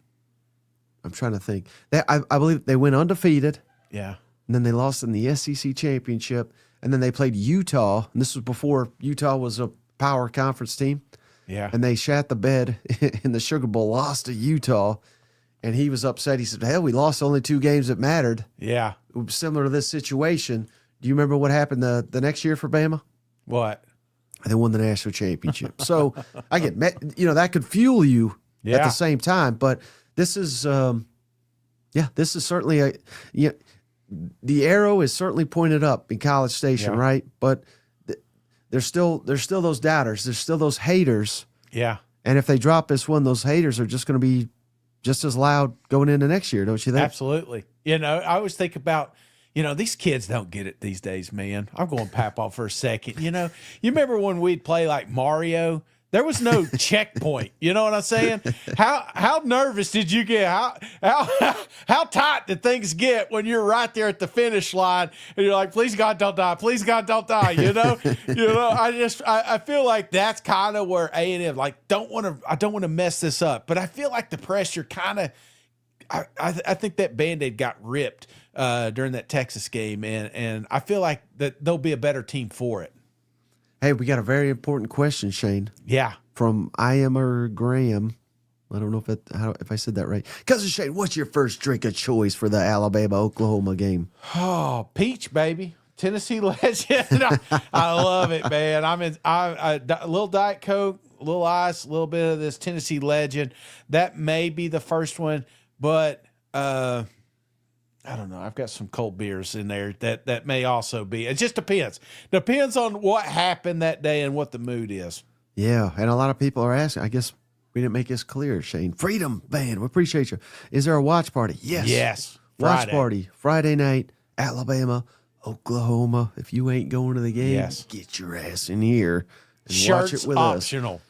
I'm trying to think. I believe they went undefeated. Yeah. And then they lost in the SEC championship. And then they played Utah. And this was before Utah was a power conference team. Yeah. And they shat the bed in the Sugar Bowl, lost to Utah. And he was upset. He said, hell, we lost only 2 games that mattered. Yeah. It was similar to this situation. Do you remember what happened the next year for Bama? What? They won the national championship. So, again, that could fuel you at the same time. But this is, this is certainly the arrow is certainly pointed up in College Station, right? But there's still those doubters. There's still those haters. Yeah. And if they drop this one, those haters are just going to be just as loud going into next year, don't you think? Absolutely. I always think about, these kids don't get it these days, man. I'm going Papaw for a second. You remember when we'd play like Mario? There was no checkpoint. You know what I'm saying? How nervous did you get? How tight did things get when you're right there at the finish line and you're like, please God don't die, please God don't die. I feel like that's kind of where A&M I don't want to mess this up, but I feel like the pressure kind of. I think that Band-Aid got ripped during that Texas game, and I feel like that they'll be a better team for it. Hey, we got a very important question, Shane. Yeah. From Iamer Graham. I don't know if I said that right. Cousin Shane, what's your first drink of choice for the Alabama-Oklahoma game? Oh, peach, baby. Tennessee Legend. I love it, man. A little Diet Coke, a little ice, a little bit of this Tennessee Legend. That may be the first one, but I don't know. I've got some cold beers in there that may also be. It just depends. Depends on what happened that day and what the mood is. Yeah, and a lot of people are asking. I guess we didn't make this clear, Shane. Freedom Band, we appreciate you. Is there a watch party? Yes. Yes. Watch party, Friday night, Alabama, Oklahoma. If you ain't going to the game, get your ass in here and Shirts watch it with optional.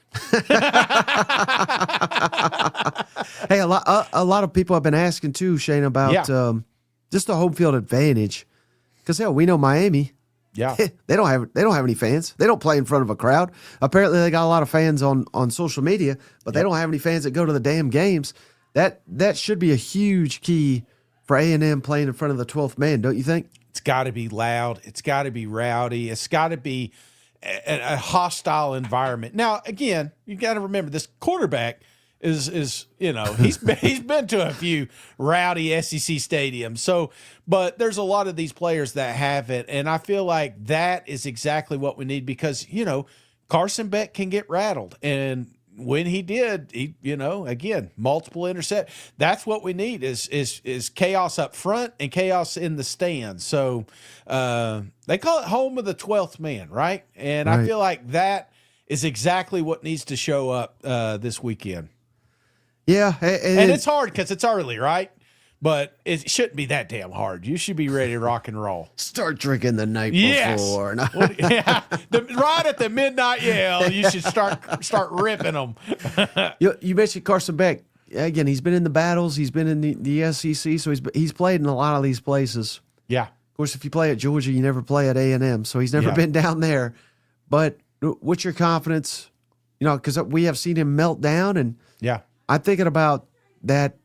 Hey, a lot of people have been asking too, Shane, about just the home field advantage. Because hell, we know Miami. Yeah, they don't have any fans. They don't play in front of a crowd. Apparently, they got a lot of fans on social media, but they don't have any fans that go to the damn games. That should be a huge key for A&M playing in front of the 12th man, don't you think? It's got to be loud. It's got to be rowdy. It's got to be a hostile environment. Now, again, you got to remember this quarterback is he's been to a few rowdy SEC stadiums. So, but there's a lot of these players that haven't, and I feel like that is exactly what we need because Carson Beck can get rattled, and when he did, again, multiple intercept. That's what we need is chaos up front and chaos in the stands. So they call it home of the 12th man, right? And I feel like that is exactly what needs to show up this weekend. Yeah, and it's hard because it's early, right? But it shouldn't be that damn hard. You should be ready to rock and roll. Start drinking the night before. Right at the midnight yell, you should start ripping them. You mentioned Carson Beck. Again, he's been in the battles. He's been in the SEC, so he's played in a lot of these places. Yeah. Of course, if you play at Georgia, you never play at A&M, so he's never been down there. But what's your confidence? Because we have seen him melt down, and I'm thinking about that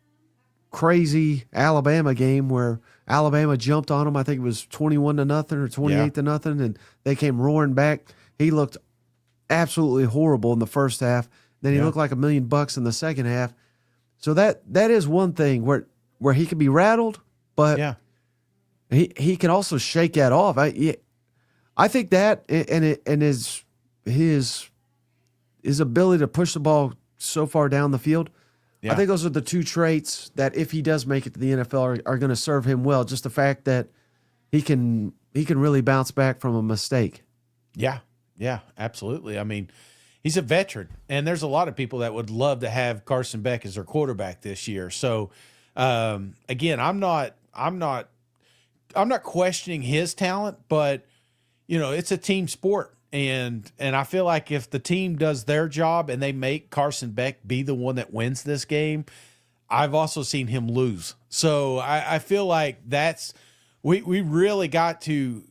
crazy Alabama game where Alabama jumped on them. I think it was 21-0 or 28-0, and they came roaring back. He looked absolutely horrible in the first half. Then he looked like $1 million in the second half. So that is one thing where he can be rattled, but he can also shake that off. I think that and his ability to push the ball so far down the field. Yeah. I think those are the two traits that if he does make it to the NFL are going to serve him well. Just the fact that he can really bounce back from a mistake. Yeah, absolutely. I mean, he's a veteran, and there's a lot of people that would love to have Carson Beck as their quarterback this year. So, again, I'm not questioning his talent, but it's a team sport. And I feel like if the team does their job and they make Carson Beck be the one that wins this game, I've also seen him lose. So I feel like we really got to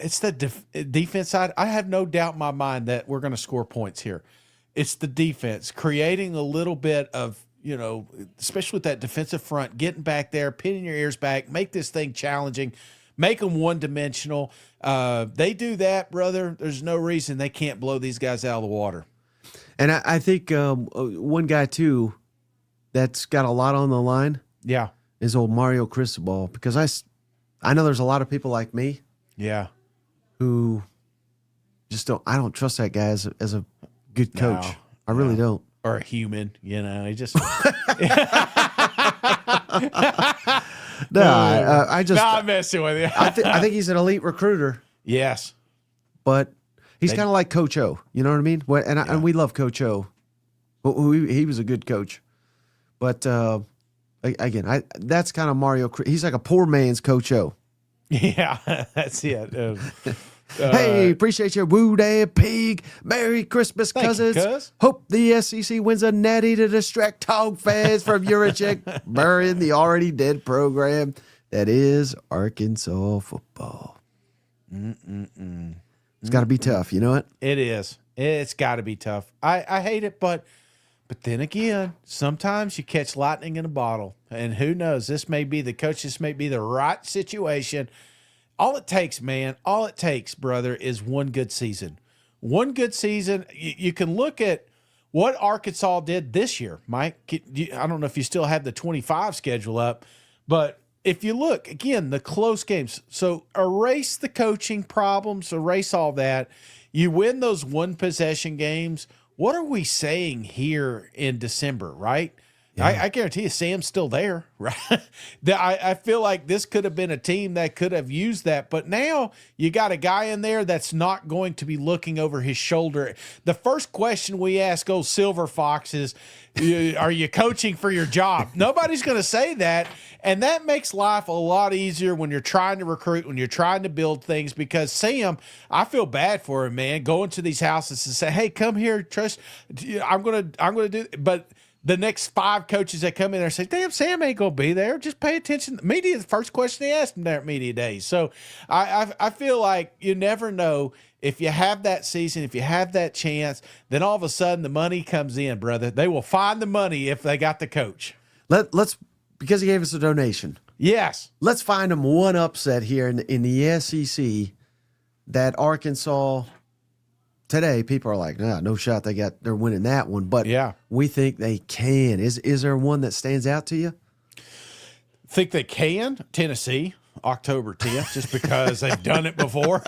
it's the defense side. I have no doubt in my mind that we're going to score points here. It's the defense creating a little bit of, especially with that defensive front, getting back there, pinning your ears back, make this thing challenging, make them one-dimensional. They do that, brother. There's no reason they can't blow these guys out of the water. And I think one guy, too, that's got a lot on the line is old Mario Cristobal, because I know there's a lot of people like me who just I don't trust that guy as a good coach. No, I really don't. Or a human, he just I'm messing with you. I think he's an elite recruiter. Yes. But he's kind of like Coach O. You know what I mean? And we love Coach O. He was a good coach. But again, that's kind of Mario. He's like a poor man's Coach O. Yeah, that's it. Hey, appreciate you, Woo Dad Pig. Merry Christmas, cousins. Hope the SEC wins a natty to distract hog fans from Urichek burying the already dead program that is Arkansas football. It's got to be tough, you know it? It is. It's got to be tough. I hate it, but then again, sometimes you catch lightning in a bottle, and who knows? This may be the right situation. All it takes, brother, is one good season. One good season. You can look at what Arkansas did this year, Mike. I don't know if you still have the 25 schedule up, but if you look, again, the close games. So erase the coaching problems, erase all that. You win those one-possession games. What are we saying here in December, right? Yeah. I guarantee you Sam's still there, right? I feel like this could have been a team that could have used that, but now you got a guy in there that's not going to be looking over his shoulder. The first question we ask old Silver Fox is, are you coaching for your job? Nobody's going to say that, and that makes life a lot easier when you're trying to recruit, when you're trying to build things, because Sam, I feel bad for him, man, going to these houses and say, hey, come here, trust, I'm going to do – but – the next 5 coaches that come in there say, damn, Sam ain't going to be there. Just pay attention. Media, the first question they asked him there at media days. So I feel like you never know if you have that season, if you have that chance, then all of a sudden the money comes in, brother. They will find the money if they got the coach. Let's because he gave us a donation. Yes. Let's find him one upset here in the SEC that Arkansas – today, people are like, no shot they're winning that one, but we think they can. Is there one that stands out to you? Think they can? Tennessee, October 10th, just because they've done it before.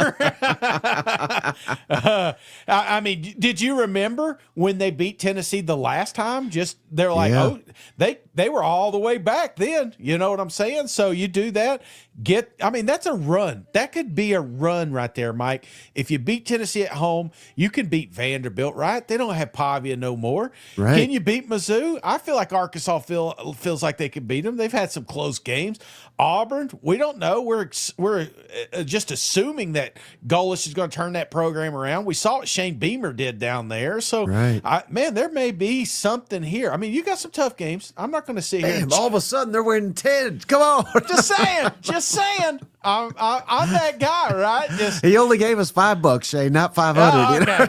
I mean, did you remember when they beat Tennessee the last time? They're like, oh, they were all the way back then. You know what I'm saying? So you do that. That's a run. That could be a run right there, Mike. If you beat Tennessee at home, you can beat Vanderbilt, right? They don't have Pavia no more. Right. Can you beat Mizzou? I feel like Arkansas feels like they can beat them. They've had some close games. Auburn, we don't know. We're just assuming that Golis is going to turn that program around. We saw what Shane Beamer did down there. So, there may be something here. I mean, you got some tough games. I'm not going to sit here. All of a sudden, they're winning 10. Come on. Just saying. I'm that guy, right? He only gave us $5, Shane, not 500. Okay.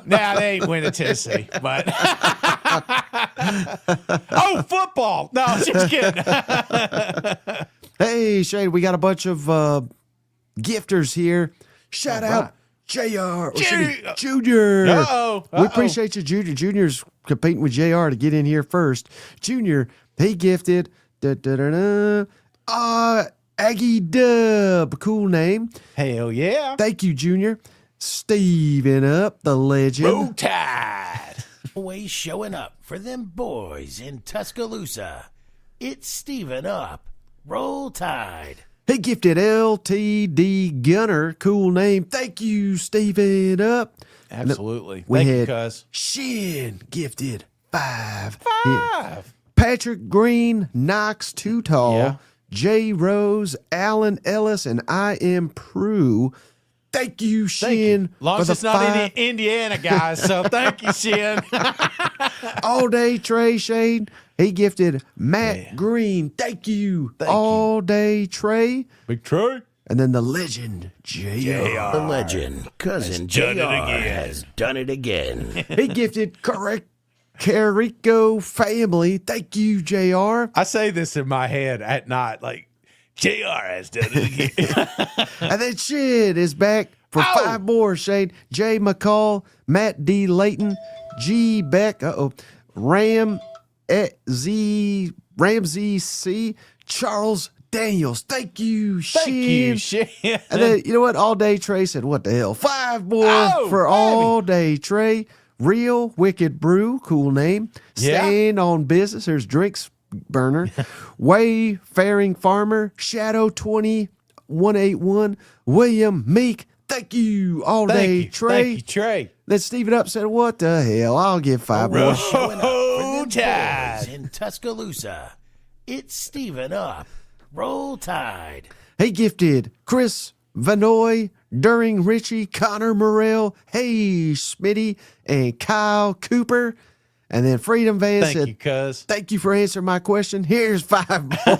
Nah, they ain't winning Tennessee, but football. No, just kidding. Hey, Shane, we got a bunch of gifters here. Shout out JR. Junior. Uh-oh. We appreciate you, Junior. Junior's competing with JR to get in here first. Junior, he gifted Aggie Dub. Cool name. Hell yeah. Thank you, Junior. Steven Up, the legend. Roll Tide. Always showing up for them boys in Tuscaloosa. It's Steven Up. Roll Tide. He gifted LTD Gunner. Cool name. Thank you, Steven Up. Absolutely. We Thank had you, cuz. Shin gifted 5. Yeah. Patrick Green, Knox Too Tall, J. Rose, Alan Ellis, and I Am Prue Thank you, Thank you. Shin. As long for as the it's not five- any Indiana guys. So thank you, Shin. All day Trey Shane. He gifted Matt Green. Thank you. All day Trey. Big Trey. And then the legend, JR. The legend, cousin JR, has done it again. He gifted correct Carico family. Thank you, JR. I say this in my head at night, like, JR has done it again. And then Shin is back for 5 more, Shane. Jay McCall, Matt D. Layton, G. Beck, Ramsey C. Charles Daniels. Thank you, Shin. Thank you, Shin. And then, you know what? All day Trey said, what the hell? 5 more for all day Trey. Real Wicked Brew, cool name. Staying on business. There's Drinks Burner. Wayfaring Farmer. Shadow 20181. William Meek. Thank you, all day Trey. Thank you, Trey. Then Steven Up said, what the hell? I'll give 5 more. Showing up for them Tide. boys in Tuscaloosa. It's Steven Up. Roll Tide. He gifted Chris Vanoy, During Richie, Connor Morrell, Hey Smitty, and Kyle Cooper. And then Freedom Van Thank said, you, cuz. thank you for answering my question. Here's 5 more.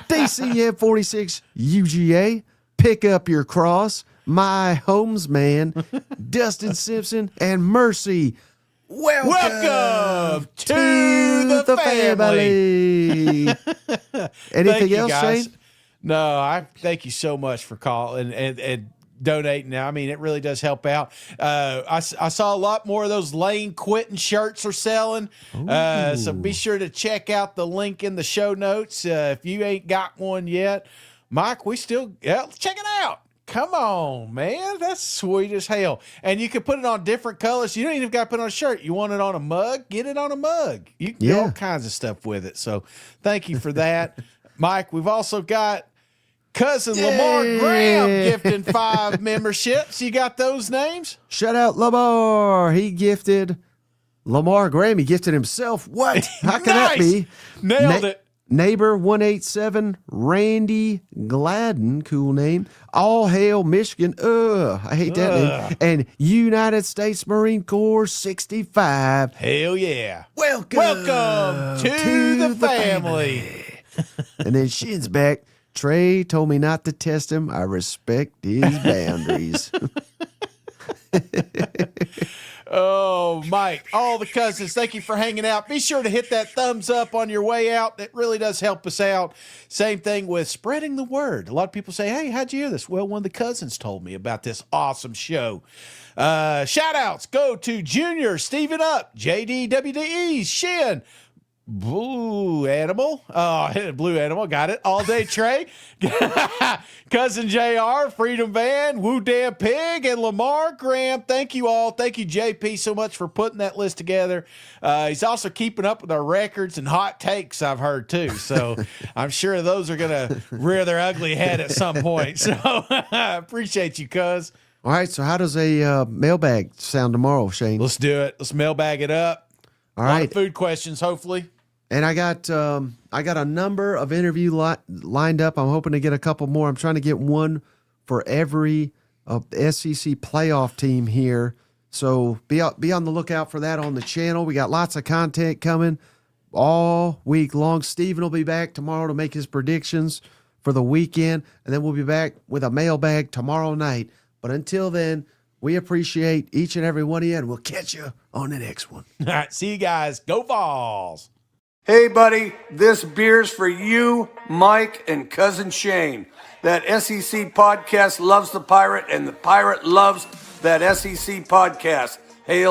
DCM 46 UGA, Pick Up Your Cross, My Homesman, Dustin Simpson, and Mercy. Welcome to the family. Anything Thank you, else, guys. Shane? No, I thank you so much for calling and donating. I mean, it really does help out. I saw a lot more of those Lane quitting shirts are selling. So be sure to check out the link in the show notes. If you ain't got one yet, Mike, check it out. Come on, man. That's sweet as hell. And you can put it on different colors. You don't even got to put it on a shirt. You want it on a mug? Get it on a mug. You can do all kinds of stuff with it. So thank you for that. Mike, we've also got cousin Lamar Graham gifting 5 memberships. You got those names? Shout out Lamar. He gifted Lamar Graham. He gifted himself. What? How can that be? Nailed it. Neighbor 187, Randy Gladden, cool name. All Hail Michigan. I hate that name. And United States Marine Corps 65. Hell yeah. Welcome to the family. And then Shin's back. Trey told me not to test him. I respect his boundaries. Oh, Mike, all the cousins, thank you for hanging out. Be sure to hit that thumbs up on your way out. That really does help us out. Same thing with spreading the word. A lot of people say, hey, how'd you hear this? Well, one of the cousins told me about this awesome show. Shout outs go to Junior, Steven Up, JDWDE, Shin, Blue Animal. Blue Animal. Got it. All Day Trey. Cousin JR, Freedom Van, Woo Damn Pig, and Lamar Graham. Thank you all. Thank you, JP, so much for putting that list together. He's also keeping up with our records and hot takes, I've heard, too. So I'm sure those are going to rear their ugly head at some point. So I appreciate you, cuz. All right, so how does a mailbag sound tomorrow, Shane? Let's do it. Let's mailbag it up. All A lot right. of food questions, hopefully. And I got a number of interview lined up. I'm hoping to get a couple more. I'm trying to get one for every SEC playoff team here. So be on the lookout for that on the channel. We got lots of content coming all week long. Steven will be back tomorrow to make his predictions for the weekend, and then we'll be back with a mailbag tomorrow night. But until then, we appreciate each and every one of you, and we'll catch you on the next one. All right, see you guys. Go Vols. Hey, buddy, this beer's for you, Mike, and Cousin Shane. That SEC podcast loves the Pirate, and the Pirate loves that SEC podcast.